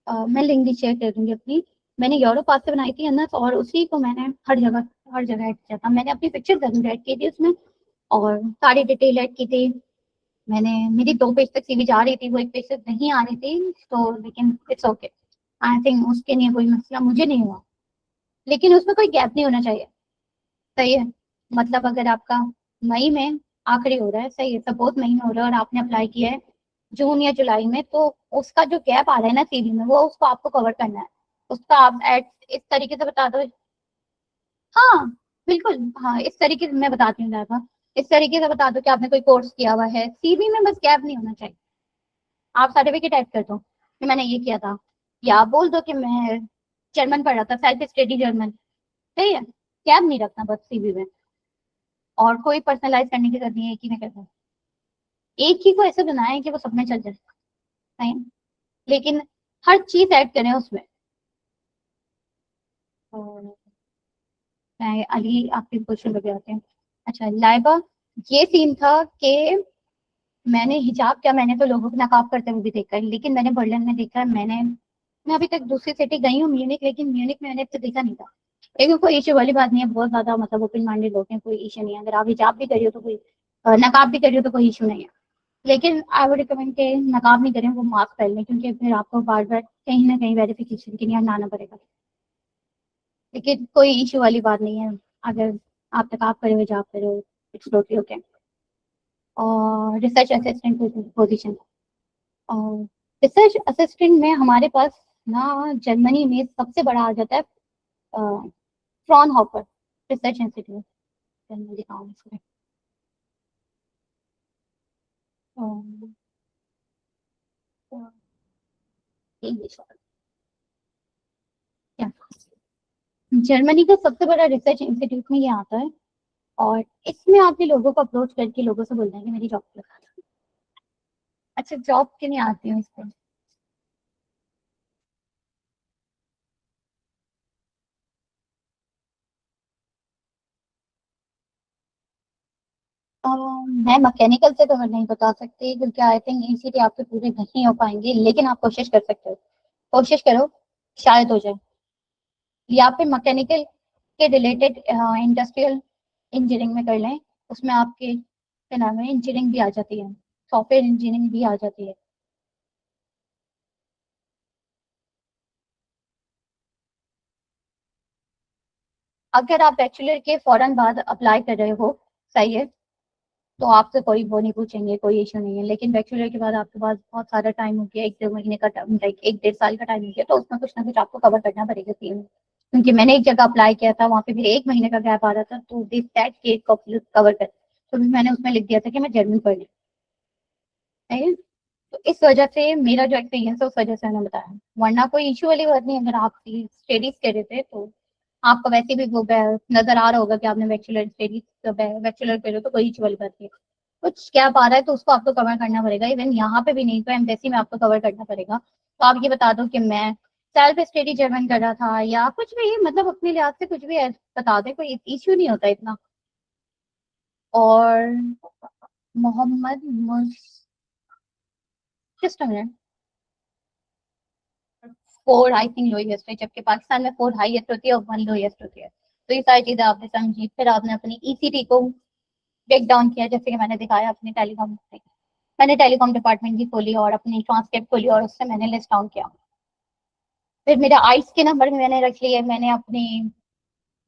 मैं लिंक भी शेयर कर दूंगी अपनी। मैंने यूरो पास से बनाई थी अन्नस, और उसी को मैंने हर जगह ऐड किया था। मैंने अपनी पिक्चर जरूर ऐड की थी उसमें और सारी डिटेल ऐड की थी। मैंने मेरी 2 पेज तक सीवी जा रही थी, वो 1 पेज तक नहीं आ रही थी तो, लेकिन इट्स ओके। आई थिंक उसके लिए कोई मसला मुझे नहीं हुआ, लेकिन उसमें कोई गैप नहीं होना चाहिए। सही है। मतलब अगर आपका मई में आखिरी हो रहा है, सही है, सपोज मई में हो रहा है और आपने अप्लाई किया है जून या जुलाई में, तो उसका जो गैप आ रहा है ना सीवी में, वो उसको आपको कवर करना है। उसका आप एड इस तरीके से बता दो। हाँ बिल्कुल, हाँ इस तरीके से मैं बताती हूँ ज़्यादा। इस तरीके से बता दो कि आपने कोई कोर्स किया हुआ है, सीवी में बस गैप नहीं होना चाहिए। आप सर्टिफिकेट ऐड कर दो कि मैंने ये किया था, या आप बोल दो कि मैं जर्मन पढ़ा था, सेल्फ स्टडी जर्मन। सही है। गैप नहीं रखना बस सीवी में, और कोई पर्सनलाइज करने की जरूरत नहीं है, एक ही में करना है। एक ही को ऐसे बनाए कि वो सब में चल जाए। सही है? लेकिन हर चीज ऐड करें उसमें। और मैं अली आपके क्वेश्चन पे आते हैं। अच्छा लाइबा, ये सीन था कि मैंने हिजाब क्या, मैंने तो लोगों को नकाब करते हुए भी देखा है, लेकिन मैंने बर्लिन में देखा है। मैं अभी तक दूसरी सिटी गई हूँ म्यूनिक, लेकिन म्यूनिक में मैंने तो देखा नहीं था। लेकिन कोई इशू वाली बात नहीं है, बहुत ज्यादा मतलब ओपन माइंडेड लोग हैं, कोई इशू नहीं है। अगर आप हिजाब भी करियो तो कोई नकाब भी करियो तो कोई इशू नहीं है। लेकिन आई वुड रिकमेंड के नकाब नहीं करें, वो मास्क पहन लें, क्योंकि फिर आपको बार बार कहीं ना कहीं वेरिफिकेशन के लिए आना पड़ेगा। लेकिन कोई इशू वाली बात नहीं है अगर आप नकाब करे हुए हिजाब करे हो, इट्स टोटली ओके। और रिसर्च असिस्टेंट पोजीशन, और रिसर्च असिस्टेंट में हमारे पास ना जर्मनी में सबसे बड़ा आ जाता है फ्रॉनहोफर रिसर्च इंस्टीट्यूट। मैं दिखाऊँ इसमें। इंग्लिश जर्मनी का सबसे बड़ा रिसर्च इंस्टीट्यूट में ये आता है, और इसमें आपके लोगों को अप्रोच करके लोगों से बोलना है कि मेरी जॉब लगा दो। अच्छा जॉब के लिए आती हूँ इस पर। मैं मैकेनिकल से तो नहीं बता सकती, क्योंकि आई थिंक इसीलिए आपके पूरे नहीं हो पाएंगे, लेकिन आप कोशिश कर सकते हो। कोशिश करो, शायद हो जाए। या फिर मैकेनिकल के रिलेटेड इंडस्ट्रियल इंजीनियरिंग में कर लें, उसमें आपके क्या नाम है इंजीनियरिंग भी आ जाती है, सॉफ्टवेयर इंजीनियरिंग भी आ जाती है। अगर आप बैचलर के फौरन बाद अप्लाई कर रहे हो, सही है, तो आपसे कोई वो नहीं पूछेंगे, कोई इशू नहीं है। लेकिन बैचलर के बाद आपके पास बहुत सारा टाइम हो गया, 1-2 महीने का टाइम, लाइक 1-1.5 साल का टाइम हो गया, तो उसमें कुछ ना कुछ आपको कवर करना पड़ेगा सीएम। क्योंकि मैंने एक जगह अप्लाई किया था, वहाँ पे भी 1 महीने का गैप आ रहा था, तो दिस दैट केस को कवर कर, तो मैंने उसमें लिख दिया था कि मैं जर्मन पढ़ रही हूँ। तो इस वजह से मेरा जो एक्सपीरियंस है उस वजह से मैंने बताया, वरना कोई इशू वाली बात नहीं। अगर आप स्टडीज कर रहे थे तो आपको वैसे भी वो नजर आ रहा होगा कि आपने बैचलर स्टडीज बैचलर करे तो कोई इशू वाली बात नहीं है। कुछ गैप आ रहा है तो उसको आपको कवर करना पड़ेगा। इवन यहाँ पे भी नहीं तो एम्बेसी में आपको कवर करना पड़ेगा। तो आप ये बता दो कि मैं सेल्फ स्टडी जर्मन कर रहा था या कुछ भी, मतलब अपने लिहाज से कुछ भी बता दे, कोई इश्यू नहीं होता इतना। और Mohammad just a minute, 4 I think lowest है, जबकि पाकिस्तान में 4 हाईएस्ट होती है और 1 लोएस्ट होती है। तो ये सारी चीजें आपने समझी, फिर आपने अपनी ईसीटी को ब्रेक डाउन किया, जैसे कि मैंने दिखाया अपने टेलीकॉम में। मैंने टेलीकॉम डिपार्टमेंट की खोली और अपनी ट्रांसक्रिप्ट खोली और उससे मैंने लिस्ट डाउन किया। फिर मेरा आइट्स के नंबर भी मैंने रख लिए। मैंने अपनी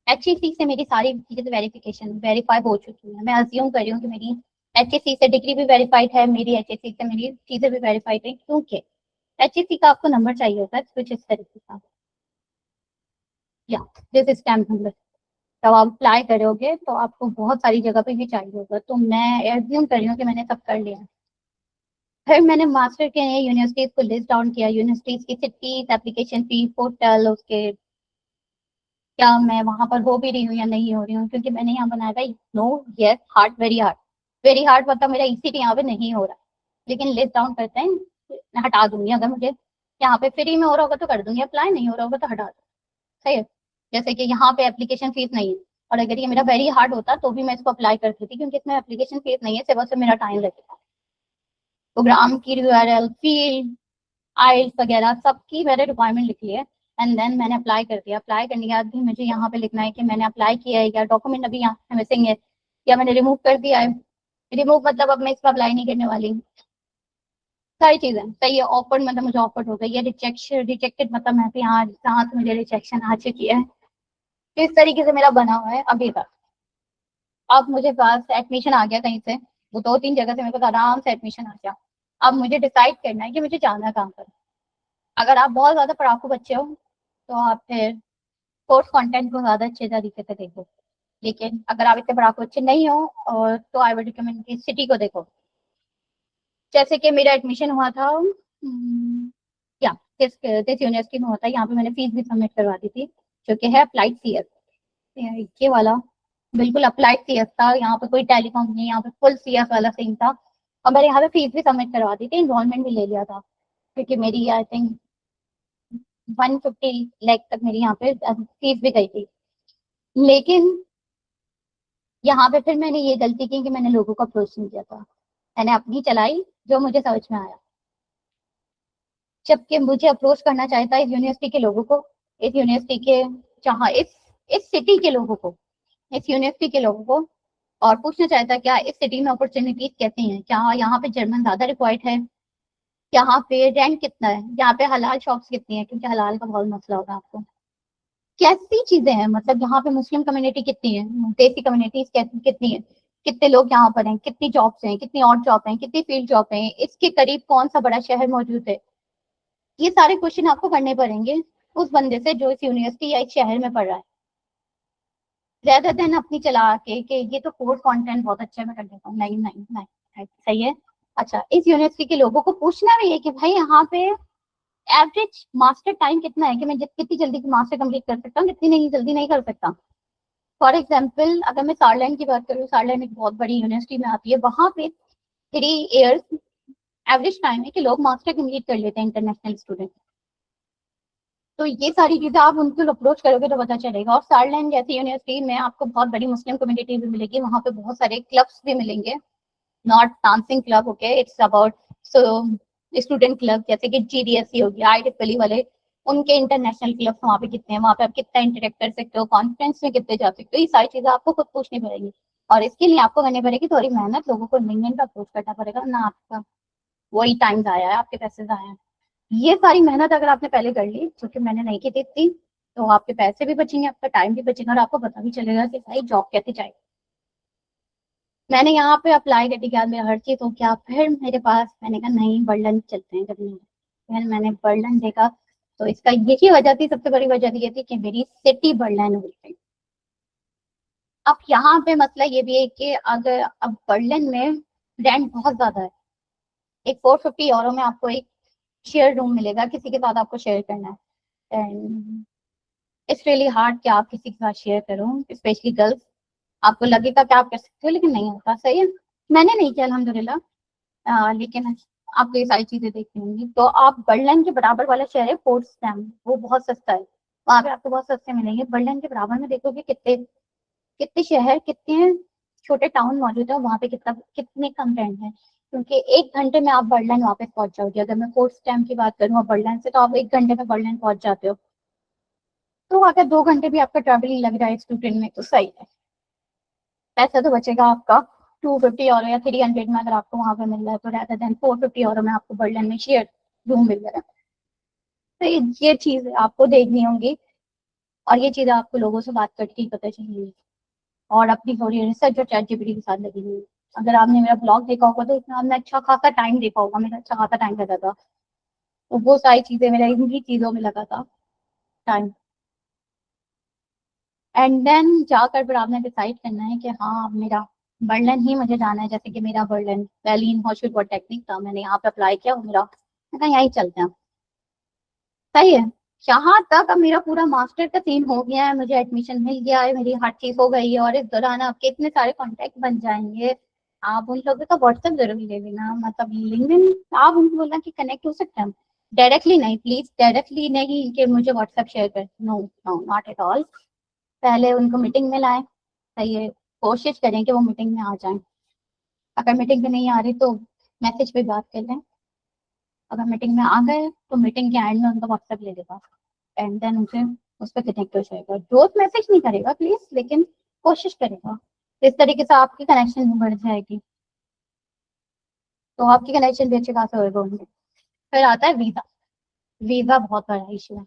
एचईसी से मेरी सारी चीजें वेरिफिकेशन वेरीफाई हो चुकी है। मैं अज्यूम कर रही हूँ कि मेरी एचईसी से डिग्री भी वेरीफाइड है, मेरी एचईसी से मेरी चीजें भी वेरीफाइड है, क्योंकि एचईसी का आपको नंबर चाहिए होता है कुछ इस तरीके का, या दिस स्टैम्प नंबर। जब आप अप्लाई करोगे तो आपको बहुत सारी जगह पे भी चाहिए होगा, तो मैं एज्यूम कर रही हूँ कि मैंने सब कर लिया। फिर मैंने मास्टर के लिए यूनिवर्सिटीज को लिस्ट डाउन किया, यूनिवर्सिटीज की सिटीज, एप्लीकेशन फी, पोर्टल, उसके क्या मैं वहां पर हो भी रही हूँ या नहीं हो रही हूँ, क्योंकि मैंने यहाँ बनाया था no yes hard very hard. Very hard मतलब मेरा ईसीटी यहाँ पे नहीं हो रहा, लेकिन लिस्ट डाउन करते हैं, मैं हटा दूंगी। अगर मुझे यहाँ पे फ्री में हो रहा होगा तो कर दूंगी अप्लाई, नहीं हो रहा होगा तो हटा दूंगी। सही है। जैसे कि यहाँ पे एप्लीकेशन फीस नहीं है, और अगर ये मेरा वेरी हार्ड होता तो भी मैं इसको अप्लाई करती थी, क्योंकि इसमें एप्लीकेशन फीस नहीं है, सिर्फ से मेरा टाइम लगेगा। प्रोग्राम की यूआरएल, फील्ड, आइल्स वगैरह सबकी मैंने रिक्वायरमेंट लिखी है, एंड देन मैंने अप्लाई कर दिया। अप्लाई करने के बाद भी मुझे यहाँ पे लिखना है कि मैंने अप्लाई किया है, या डॉक्यूमेंट अभी यहाँ से मिसिंग है, या मैंने रिमूव कर दिया है। रिमूव मतलब अब मैं इसको अप्लाई नहीं करने वाली। सारी चीजें सही है। ऑफर्ड मतलब मुझे ऑफर्ड हो गई है। रिजेक्शन रिजेक्टेड मतलब मैं भी यहाँ से मुझे रिजेक्शन आ चुकी है। तो इस तरीके से मेरा बना हुआ है अभी तक। अब मुझे पास एडमिशन आ गया कहीं से, वो 2-3 जगह से मेरे पास आराम से एडमिशन आ गया। अब मुझे डिसाइड करना है कि मुझे जाना कहाँ पर। अगर आप बहुत ज्यादा पढ़ाकू बच्चे हो तो आप फिर कोर्स कंटेंट को ज्यादा अच्छे तरीके से देखो, लेकिन अगर आप इतने पढ़ाकू अच्छे नहीं हो और तो आई वुड रिकमेंड कि सिटी को देखो। जैसे कि मेरा एडमिशन हुआ था या किस यूनिवर्सिटी में होता है, यहाँ पे मैंने फीस भी सबमिट करवा दी थी, जो कि है अप्लाइड सीएस। ये वाला बिल्कुल अप्लाइड सीएस था, यहाँ पे कोई टेलीकॉम नहीं, यहाँ पे फुल सीएस वाला सीन था। और मैंने यहाँ पे फीस भी सबमिट करवा दी थी, इन्वॉल्वमेंट भी ले लिया था, क्योंकि मेरी आई थिंक 150 लाख तक मेरी यहाँ पे फीस भी गई थी। लेकिन यहाँ पे फिर मैंने ये गलती की कि मैंने लोगों को अप्रोच नहीं किया था, मैंने अपनी चलाई जो मुझे समझ में आया। जबकि मुझे अप्रोच करना चाहिए था इस यूनिवर्सिटी के लोगों को, इस यूनिवर्सिटी के जहाँ इस सिटी के लोगों को, इस यूनिवर्सिटी के लोगों को, और पूछना चाहिए था क्या इस सिटी में अपॉर्चुनिटीज कैसी हैं, क्या यहाँ पे जर्मन ज्यादा रिक्वायर्ड है, यहाँ पे रेंट कितना है, यहाँ पे हलाल शॉप्स कितनी है, क्योंकि हलाल का बहुत मसला होगा आपको। कैसी चीजें हैं, मतलब यहाँ पे मुस्लिम कम्युनिटी कितनी है, देसी कम्युनिटीज कितनी है, कितने लोग यहाँ पर हैं, कितनी जॉब्स हैं, कितनी और जॉब हैं, कितनी फील्ड जॉब हैं, इसके करीब कौन सा बड़ा शहर मौजूद है। ये सारे क्वेश्चन आपको करने पड़ेंगे उस बंदे से जो इस यूनिवर्सिटी या इस शहर में पढ़ रहा है, ज्यादा देन अपनी चला के ये तो कोर्स कंटेंट बहुत अच्छा है मैं कर देता हूँ। नहीं नहीं नहीं, सही है। अच्छा, इस यूनिवर्सिटी के लोगों को पूछना भी है कि भाई यहाँ पे एवरेज मास्टर टाइम कितना है, कि मैं कितनी जल्दी मास्टर कंप्लीट कर सकता हूँ, कितनी नहीं जल्दी नहीं कर सकता। फॉर एग्जाम्पल अगर मैं सारलैंड की बात करूँ, सारलैंड एक बहुत बड़ी यूनिवर्सिटी में आती है, वहां पे 3 इयर्स एवरेज टाइम है कि लोग मास्टर कंप्लीट कर लेते हैं इंटरनेशनल स्टूडेंट। तो ये सारी चीजें आप उनको अप्रोच करोगे तो पता चलेगा। और सारलैंड जैसी यूनिवर्सिटी में आपको बहुत बड़ी मुस्लिम कम्युनिटी भी मिलेगी, वहाँ पे बहुत सारे क्लब्स भी मिलेंगे, not dancing club, okay, it's about student club, जैसे कि जीडीएससी हो गया, IEEE वाले, उनके इंटरनेशनल क्लब वहाँ पे कितने हैं, वहाँ पे आप कितना इंटरेक्ट कर सकते हो, कॉन्फ्रेंस में कितने जा सकते हो, ये सारी चीजें आपको खुद पूछनी पड़ेगी। और इसके लिए आपको करनी पड़ेगी थोड़ी मेहनत, लोगों को लिंक्डइन पे अप्रोच करना पड़ेगा ना, आपका वही टाइम जाया है, आपके पैसे जाए हैं। ये सारी मेहनत अगर आपने पहले कर ली, क्योंकि मैंने नहीं की थी, तो आपके पैसे भी बचेंगे, आपका टाइम भी बचेगा, और आपको पता भी चलेगा कि भाई जॉब कैसे चाहिए। मैंने यहाँ पे अप्लाई करने के बाद मेरा हर चीज हो गया, फिर मेरे पास मैंने कहा नहीं बर्लिन चलते हैं करने। फिर मैंने बर्लिन देखा, तो इसका यही वजह थी, सबसे बड़ी वजह ये थी कि मेरी सिटी बर्लिन हुई थी। अब यहाँ पे मसला ये भी है कि अगर अब बर्लिन में रेंट बहुत ज्यादा है, एक 450 यूरो में आपको एक शेयर रूम मिलेगा, किसी के साथ आपको शेयर करना है, एंड इट्स रियली हार्ड कि आप किसी के साथ शेयर करो, स्पेशली गर्ल्स। आपको लगेगा कि आप कर सकते हो, लेकिन नहीं होता। सही है, मैंने नहीं किया अल्हम्दुलिल्लाह, लेकिन आपको ये सारी चीजें देखनी होंगी। तो आप बर्लिन के बराबर वाला शहर है पोट्सडैम, वो बहुत सस्ता है, वहां पे आपको बहुत सस्ते मिलेंगे। बर्लिन के बराबर में देखोगे कितने कितने शहर, कितने छोटे टाउन मौजूद है, वहां पे कितने कम रेंट है, क्योंकि 1 घंटे में आप बर्लिन वापस पहुंच जाओगे। अगर मैं पोट्सडैम की बात करूँ और बर्लिन से, तो आप 1 घंटे में बर्लिन पहुंच जाते हो। तो अगर 2 घंटे भी आपका ट्रैवलिंग लग रहा है स्टूडेंट में तो सही है, पैसा तो बचेगा आपका 250 € या 300 में अगर आपको वहां पे मिल रहा है, तो रेदर देन 450 € में आपको बर्लिन में शेयर रूम मिल रहा है। तो ये चीज आपको देखनी होंगी, और ये चीजें आपको लोगों से बात करके ही पता चलेगी, और अपनी थोड़ी रिसर्च और चैट जीपीटी के साथ लगी हुई। अगर आपने मेरा ब्लॉग देखा होगा तो इसमें आपने अच्छा खासा टाइम देखा होगा, मेरा अच्छा खासा टाइम लगा था, तो वो सारी चीजें मेरा इन्हीं चीजों में लगा था टाइम। एंड देन जाकर फिर आपने डिसाइड करना है कि हाँ अब मेरा बर्लिन ही मुझे जाना है। जैसे कि मेरा बर्लिन berlin होशुट पॉलिटेक्निक था, मैंने यहाँ पे अप्लाई किया, मेरा मैं कहा यहीं चलते हैं, सही है। यहाँ तक अब मेरा पूरा मास्टर का सीन हो गया है, मुझे एडमिशन मिल गया है, मेरी हर चीज हो गई है, और इस दौरान आपके इतने सारे कॉन्टेक्ट बन जाएंगे। आप उन लोगों का व्हाट्सएप जरूर ले लेना, मतलब लिंक्डइन आप उनको बोलना कि कनेक्ट हो सकते हैं। डायरेक्टली नहीं, प्लीज डायरेक्टली नहीं कि मुझे व्हाट्सएप शेयर कर, no no not at all. पहले उनको मीटिंग में लाएं, सही है, कोशिश करें कि वो मीटिंग में आ जाएं। अगर मीटिंग में नहीं आ रही तो मैसेज पे बात कर लें, अगर मीटिंग में आ गए तो मीटिंग के एंड में उनका व्हाट्सएप ले लेगा, एंड देन उनसे उस पर कनेक्ट हो जाएगा। रोज मैसेज नहीं करेगा प्लीज, लेकिन कोशिश करेगा, तो इस तरीके से आपकी कनेक्शन बढ़ जाएगी, तो आपकी कनेक्शन भी अच्छे खासे होएगा उनसे। फिर आता है वीजा। वीजा बहुत बड़ा इशू है,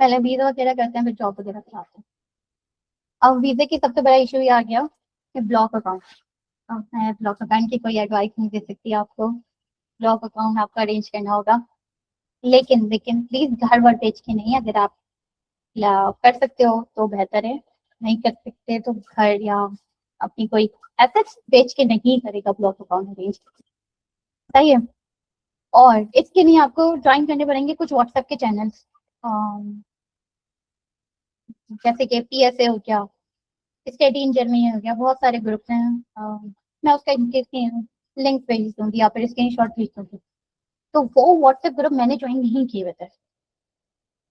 पहले वीजा वगैरह करते हैं, फिर जॉब वगैरह कराते हैं। अब वीजे की सबसे बड़ा इशू ये आ गया कि ब्लॉक अकाउंट। मैं ब्लॉक अकाउंट की कोई एडवाइस नहीं दे सकती आपको, ब्लॉक अकाउंट आपका अरेंज करना होगा, लेकिन लेकिन प्लीज घर वर बेच के नहीं। अगर आप कर सकते हो तो बेहतर है, नहीं कर सकते तो घर या अपनी कोई एसेट्स बेच के नहीं करेगा ब्लॉक अकाउंट अरेंज, सही है। और इसके लिए आपको ज्वाइन करने पड़ेंगे कुछ व्हाट्सएप के चैनल्स, जैसे कि पीएसए हो गया, स्टडी इन जर्मनी हो गया, बहुत सारे ग्रुप्स हैं। मैं उसका लिंक भेज दूंगी या फिर स्क्रीन शॉट भेज दूंगी। तो वो व्हाट्सएप ग्रुप मैंने ज्वाइन नहीं किए हुए थे,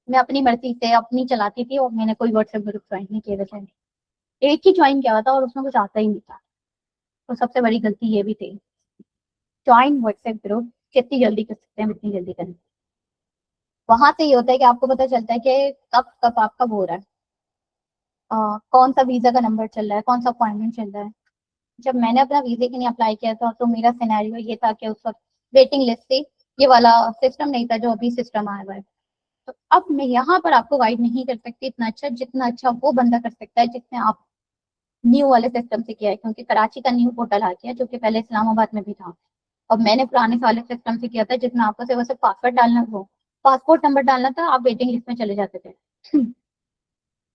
मैं अपनी मर्जी से अपनी चलाती थी, और मैंने कोई व्हाट्सएप ग्रुप ज्वाइन नहीं किए हुए थे। एक ही ज्वाइन किया हुआ था और उसमें कुछ आता ही नहीं था, तो सबसे बड़ी गलती ये भी थी। ज्वाइन व्हाट्सएप ग्रुप जितनी जल्दी कर सकते हैं उतनी जल्दी करें, वहां से ये होता है कि आपको पता चलता है कि कब कब आपका वो हो रहा है, कौन सा वीजा का नंबर चल रहा है, कौन सा अपॉइंटमेंट चल रहा है। जब मैंने अपना वीजे के लिए अप्लाई किया था तो मेरा सिनेरियो ये था कि उस वक्त वेटिंग लिस्ट थी, ये वाला सिस्टम नहीं था जो अभी सिस्टम आया हुआ है। तो अब मैं यहाँ पर आपको गाइड नहीं कर सकती इतना अच्छा, जितना अच्छा वो बंदा कर सकता है जिसने आप न्यू वाले सिस्टम से किया है, क्योंकि कराची का न्यू पोर्टल आ गया जो कि पहले इस्लामाबाद में भी था, और मैंने पुराने वाले सिस्टम से किया था जिसमें आपको सिर्फ पासवर्ड डालना हो, पासपोर्ट नंबर डालना था, आप वेटिंग लिस्ट में चले जाते थे।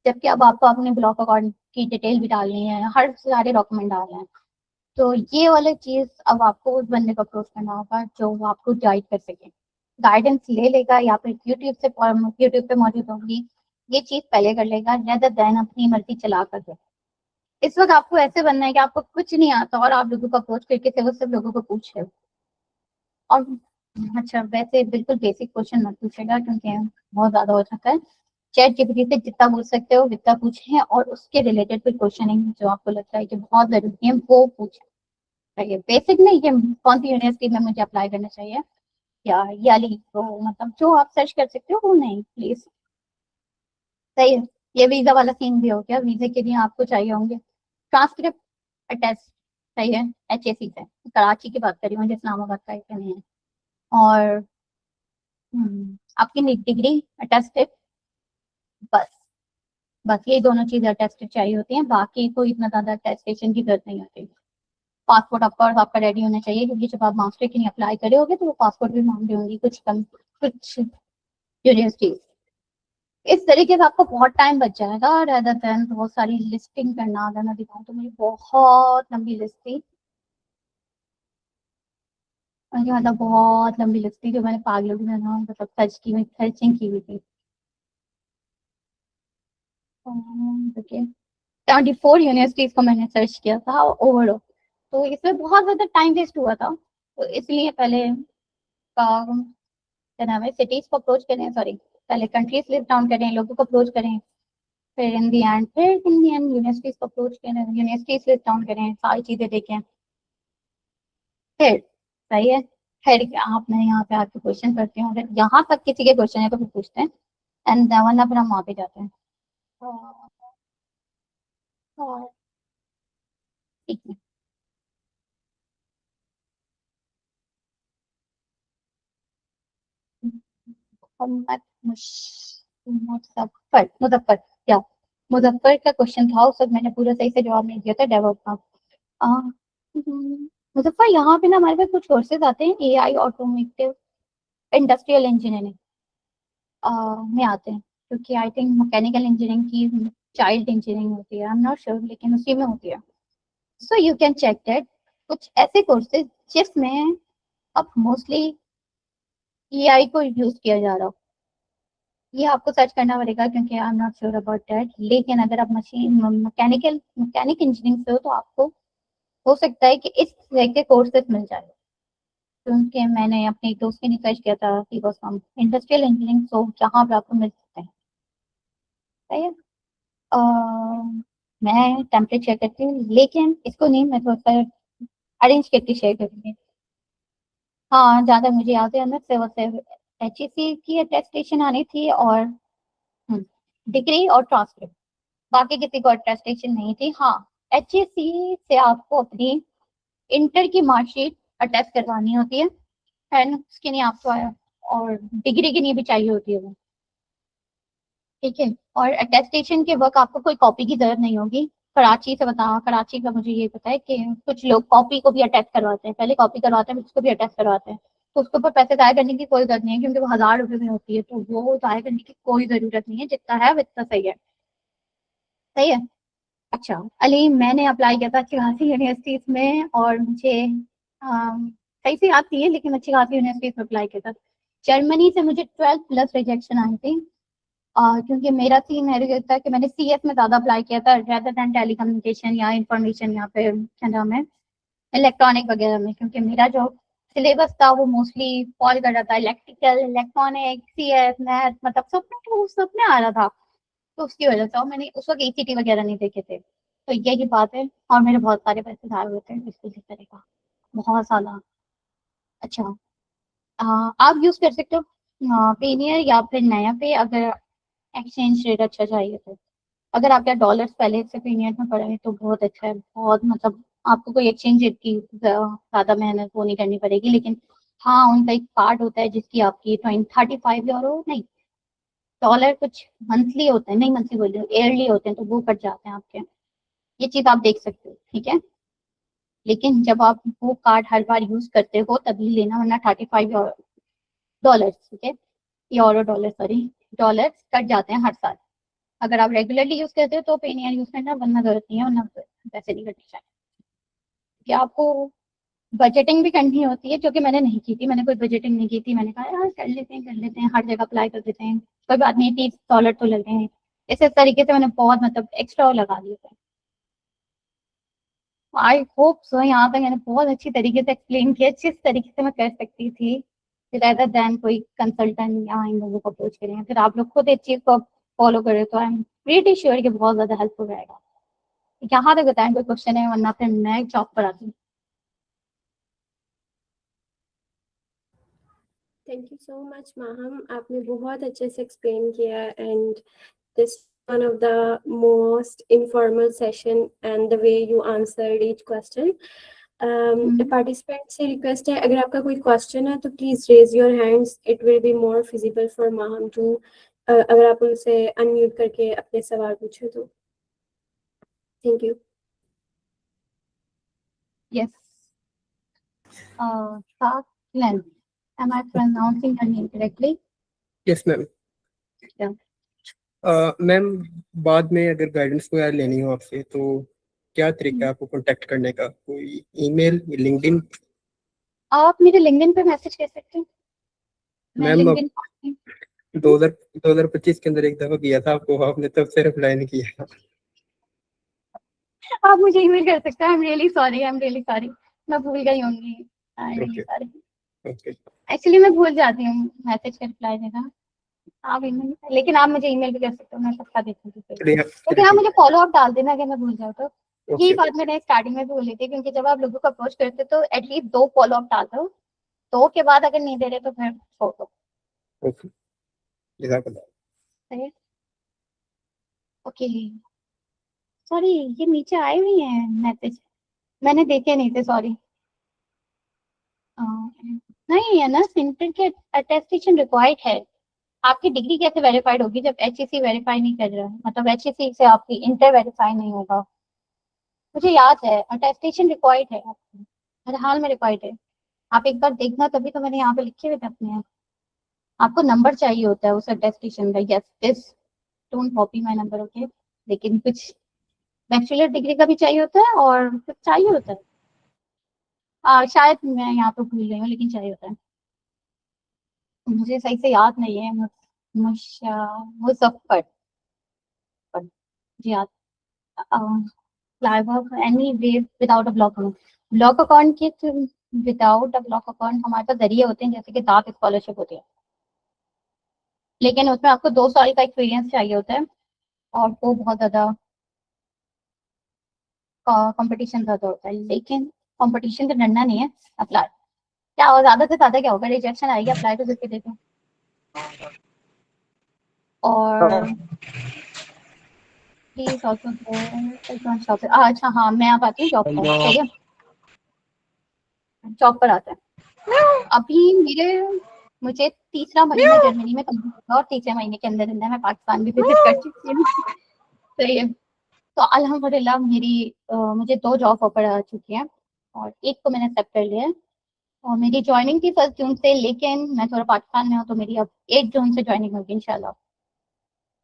जबकि अब आपको अपने ब्लॉक अकाउंट की डिटेल भी डालनी है, हर सारे डॉक्यूमेंट डालने हैं। तो ये वाली चीज अब आपको उस बंदे को अप्रोच करना होगा जो वो आपको गाइड कर सके, गाइडेंस ले लेगा, या फिर यूट्यूब पे मौजूद होंगी, ये चीज पहले कर लेगा रेदर देन अपनी मर्जी चला कर दे। इस वक्त आपको ऐसे बनना है कि आपको कुछ नहीं आता और आप लोगों को अप्रोच करके सिर्फ लोगों को पूछ रहे हो। और अच्छा, वैसे बिल्कुल बेसिक क्वेश्चन मत पूछेगा क्योंकि बहुत ज्यादा हो जाता है। चैट जीपीटी से जितना पूछ सकते हो जितना पूछें, और उसके रिलेटेड कोई क्वेश्चनिंग जो आपको लगता है कि बहुत जरूरी है वो पूछे। बेसिक नहीं कि कौन सी यूनिवर्सिटी में मुझे अप्लाई करना चाहिए, या याली तो मतलब जो आप सर्च कर सकते हो वो नहीं प्लीज, सही है। ये वीजा वाला सीन भी हो गया। वीजे के लिए आपको चाहिए होंगे ट्रांसक्रिप्ट अटैच, सही है, HAC से, कराची की बात करी, मुझे इस्लामाबाद का एक नहीं है। और आपकी डिग्री अटेस्टेड, बस बस ये दोनों चीजें अटेस्टेड चाहिए होती हैं, बाकी कोई इतना ज्यादा अटेस्टेशन की जरूरत नहीं होती। पासपोर्ट ऑफकोर्स आपका रेडी होना चाहिए, क्योंकि जब आप मास्टर के लिए अप्लाई करे होगे तो वो पासपोर्ट भी मांग रही होंगी कुछ यूनिवर्सिटीज। इस तरीके से आपको बहुत टाइम बच जाएगा रेदर देन बहुत सारी लिस्टिंग करना। अगर मैं दिखाऊं तो मेरी बहुत लंबी लिस्ट थी, मतलब बहुत लंबी लिस्ट थी जो मैंने पागलों की तरह मतलब सर्चिंग की हुई थी। देखिए 74 यूनिवर्सिटीज को मैंने सर्च किया था ओवरऑल, तो इसमें बहुत ज्यादा टाइम वेस्ट हुआ था, तो इसलिए पहले क्या नाम है, सिटीज को अप्रोच करें, सॉरी पहले कंट्रीज लिस्ट डाउन करें, लोगों को अप्रोच करें, फिर इन दी एंड यूनिवर्सिटीज को अप्रोच करें, यूनिवर्सिटीज लिस्ट डाउन करें, सारी चीजें देखें, फिर सही है। फिर आप मैं यहाँ पे आपके क्वेश्चन करती हूँ, अगर यहाँ तक किसी के क्वेश्चन है तो फिर पूछते हैं, एंड वरना फिर हम वहाँ पे जाते हैं। और ठीक है, मोहम्मद मुजफ्फर मुजफ्फर क्या मुजफ्फर का क्वेश्चन था, उस वक्त मैंने पूरा सही से जवाब नहीं दिया था डेवलप का। मुजफ्फर यहाँ पे ना हमारे पास कुछ कोर्सेज आते हैं, एआई, ऑटोमेटिव, इंडस्ट्रियल इंजीनियरिंग में आते हैं, क्योंकि आई थिंक मैकेनिकल इंजीनियरिंग की चाइल्ड इंजीनियरिंग होती है, आई एम नॉट श्योर, लेकिन उसी में होती है। So you can check that, कुछ ऐसे कोर्सेज जिसमें अब मोस्टली एआई को यूज किया जा रहा हो, ये आपको सर्च करना पड़ेगा, क्योंकि I am not sure about that. लेकिन अगर आप मैकेनिक इंजीनियरिंग से हो तो आपको हो सकता है कि इस तरह के कोर्सेज मिल जाए, क्योंकि मैंने अपने एक दोस्त के लिए सर्च किया था कि बस हम इंडस्ट्रियल इंजीनियरिंग, तो यहाँ पर आपको मिल सकते हैं। सही है। मैं टेम्परेचर करती हूँ, लेकिन इसको नहीं, मैं थोड़ा सा अरेंज करके शेयर करूँगी। हाँ, जहाँ तक मुझे याद है, अंदर सिर्फ HEC की अटेस्टेशन आनी थी, और डिग्री और ट्रांसक्रिप्ट, बाकी किसी को अटेस्टेशन नहीं थी। हाँ, HEC से आपको अपनी इंटर की मार्कशीट अटेस्ट करवानी होती है, एंड उसके लिए आपको और डिग्री के लिए भी चाहिए होती है वो, ठीक है। और अटेस्टेशन के वक्त आपको कोई कॉपी की जरूरत नहीं होगी। कराची से बता, कराची का मुझे ये पता है कि कुछ लोग कॉपी को भी अटेस्ट करवाते हैं, पहले कॉपी करवाते हैं फिर उसको भी अटेस्ट करवाते हैं, तो उसके ऊपर पैसे जाया करने की कोई जरूरत नहीं है, क्योंकि वो 1000 रुपये में होती है, तो वो जाया करने की कोई जरूरत नहीं है, जितना है उतना सही है। सही है। अच्छा अली, मैंने अप्लाई किया था अच्छी खासी यूनिवर्सिटीज में, और मुझे सही से याद नहीं है, लेकिन अच्छी खासी यूनिवर्सिटीज में अप्लाई किया था। जर्मनी से मुझे 12+ रिजेक्शन आई थी, क्योंकि मेरा सीन है था कि मैंने CS में ज्यादा अप्लाई किया था, रेदर देन टेलीकम्युनिकेशन या इंफॉर्मेशन, यहाँ पे क्या नाम है, इलेक्ट्रॉनिक वगैरह में, क्योंकि मेरा जो सिलेबस था वो मोस्टली फॉल कर रहा था इलेक्ट्रिकल, इलेक्ट्रॉनिक, CS, मैथ, मतलब सब में आ रहा था, तो उसकी वजह से। और मैंने उस वक्त ACT वगैरह नहीं देखे थे, तो यही बात है। और मेरे बहुत सारे पैसे जाए हुए थे इसको जिस तरह का, बहुत सारा। अच्छा, आप यूज कर सकते हो पेनियर या फिर नया पे, अगर एक्सचेंज रेट अच्छा चाहिए तो। अगर आपके डॉलर्स पहले से पेनियर में पड़े हैं तो बहुत अच्छा है, बहुत, मतलब आपको कोई एक्सचेंज रेट की ज्यादा मेहनत वो नहीं करनी पड़ेगी। लेकिन हाँ, उनका एक कार्ड होता है जिसकी आपकी 35 यूरो नहीं, डॉलर कुछ मंथली होते हैं, नहीं मंथली बोल रही हूँ, ईयरली होते हैं, तो वो कट जाते हैं आपके। ये चीज आप देख सकते हो, ठीक है। लेकिन जब आप वो कार्ड हर बार यूज करते हो तभी लेना, वरना 35 डॉलर, ठीक है, euro dollar sorry, dollar cut जाते हैं हर साल। अगर आप रेगुलरली यूज करते हो तो पेनियर यूज करना, वरना जरूरत नहीं है, वरना पैसे नहीं कटने चाहिए। कि आपको बजटिंग भी करनी होती है, जो कि मैंने नहीं की थी, मैंने कोई बजटिंग नहीं की थी, मैंने कहा यार कर लेते हैं, हर जगह अप्लाई कर देते हैं, कोई बात नहीं, $30 तो लगे हैं। इस तरीके से मैंने बहुत, मतलब एक्स्ट्रा लगा दिए थे। आई होप सो, यहाँ तक मैंने बहुत अच्छी तरीके से एक्सप्लेन किया, जिस तरीके से मैं कर सकती थी, रेदर देन कोई कंसल्टेंट या इन लोगों को अप्रोच करें, फिर आप लोग खुद इस चीज को फॉलो करें, तो आई एम प्रीटी श्योर कि बहुत ज्यादा हेल्पफुल रहेगा। यहाँ तक बताएं कोई क्वेश्चन है, वरना फिर मैं जॉब पर आती हूँ। Thank you so much Maham, आपने बहुत अच्छे से एक्सप्लेन किया, and this one of the most informal session and the way you answered each question. Participant से request है, अगर आपका कोई question है तो please raise your hands, it will be more feasible for Maham to अगर आप उनसे unmute करके अपने सवाल पूछे तो। Thank you. Yes. Saklan. Am I pronouncing her name correctly? Yes ma'am. Yeah. Ma'am, बाद में अगर गाइडेंस वगैरह लेनी हो आपसे तो क्या तरीका है आपको कांटेक्ट करने का? कोई ईमेल, लिंक्डइन? आप मेरे लिंक्डइन पे मैसेज कर सकते हैं, मैं मैम लिंक्डइन 2025 के अंदर एक दफा किया था आपको, आपने तब से रिप्लाई नहीं किया। आप मुझे ईमेल कर सकते हैं। आई एम रियली सॉरी, मैं भूल गई होंगी, I am really Okay. Sorry. Okay actually मैं भूल जाती हूँ मैसेज का रिप्लाई देना। आप ईमेल, लेकिन आप मुझे ईमेल भी कर सकते हो, मैं सबका देखूंगी फिर। लेकिन आप मुझे फॉलो अप डाल देना अगर मैं भूल जाऊँ तो। यही ओके बात मैंने स्टार्टिंग में भी बोली थी, क्योंकि जब आप लोगों को अप्रोच करते तो एटलीस्ट 2 फॉलो अप डाल दो, 2 के बाद अगर नहीं दे रहे तो फिर छोड़ दो। ओके जज़ाकल्लाह। सही है? ओके, सॉरी ये नीचे आए हुए हैं मैसेज, मैंने देखे नहीं थे, सॉरी। नहीं है ना, सेंटर के अटेस्टेशन रिक्वायर्ड है। आपकी डिग्री कैसे वेरीफाइड होगी जब एचईसी वेरीफाई नहीं कर रहा है, मतलब एचईसी से आपकी इंटर वेरीफाई नहीं होगा। मुझे याद है अटेस्टेशन रिक्वायर्ड है, आपकी हर हाल में रिक्वायर्ड है। आप एक बार देखना, तभी तो मैंने यहाँ पे लिखे हुए थे अपने। आपको नंबर चाहिए होता है उस अटेस्टेशन का। Yes this, don't copy my number, okay. लेकिन कुछ बैचलर डिग्री का भी चाहिए होता है और कुछ चाहिए होता है। शायद मैं यहाँ पे भूल गई हूँ, लेकिन चाहिए होता है। मुझे सही से याद नहीं है। मुजफ्फर, जी याद। Any way without a block account, block account के विदाउट अ ब्लॉक अकाउंट हमारे पास जरिए होते हैं, जैसे कि दात स्कॉलरशिप होती है, लेकिन उसमें आपको 2 साल का एक्सपीरियंस चाहिए होता है और वो बहुत ज्यादा कंपटीशन ज्यादा होता है। लेकिन कंपटीशन तो डरना नहीं है, अप्लाई। क्या हो, ज्यादा से ज्यादा क्या होगा, रिजेक्शन आएगी, अप्लाई तो करके देखो। और प्लीज ऑल्सो, अच्छा हाँ, मैं अब आती हूँ जॉब पर, सही है। जॉब पर आता है अभी मुझे तीसरा महीना जर्मनी में कंप्लीट होगा और तीसरे महीने के अंदर अंदर मैं पाकिस्तान भी विजिट कर चुकी हूँ। सही है। तो अल्हम्दुलिल्लाह मुझे 2 जॉब ऑफर आ चुकी हैं और एक को मैंने एक्सेप्ट कर लिया है। और मेरी ज्वाइनिंग थी 1 जून से, लेकिन मैं थोड़ा पाकिस्तान में हूँ तो मेरी अब 8 जून से ज्वाइनिंग होगी इंशाल्लाह।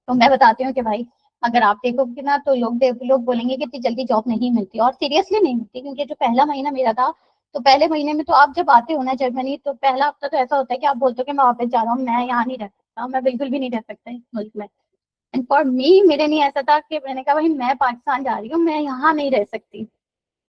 तो मैं बताती हूँ कि भाई, अगर आप देखोगे ना तो लोग बोलेंगे कि इतनी जल्दी जॉब नहीं मिलती, और सीरियसली नहीं मिलती। क्योंकि जो पहला महीना मेरा था, तो पहले महीने में तो आप जब आते हो ना जर्मनी, तो पहला हफ्ता तो ऐसा होता है कि आप बोलते हो कि मैं वापस जा रहा हूँ, मैं यहाँ नहीं रह सकता, मैं बिल्कुल भी नहीं रह सकता इस मुल्क में। एंड फॉर मी, मेरे लिए ऐसा था कि मैंने कहा भाई मैं पाकिस्तान जा रही हूँ, मैं यहाँ नहीं रह सकती।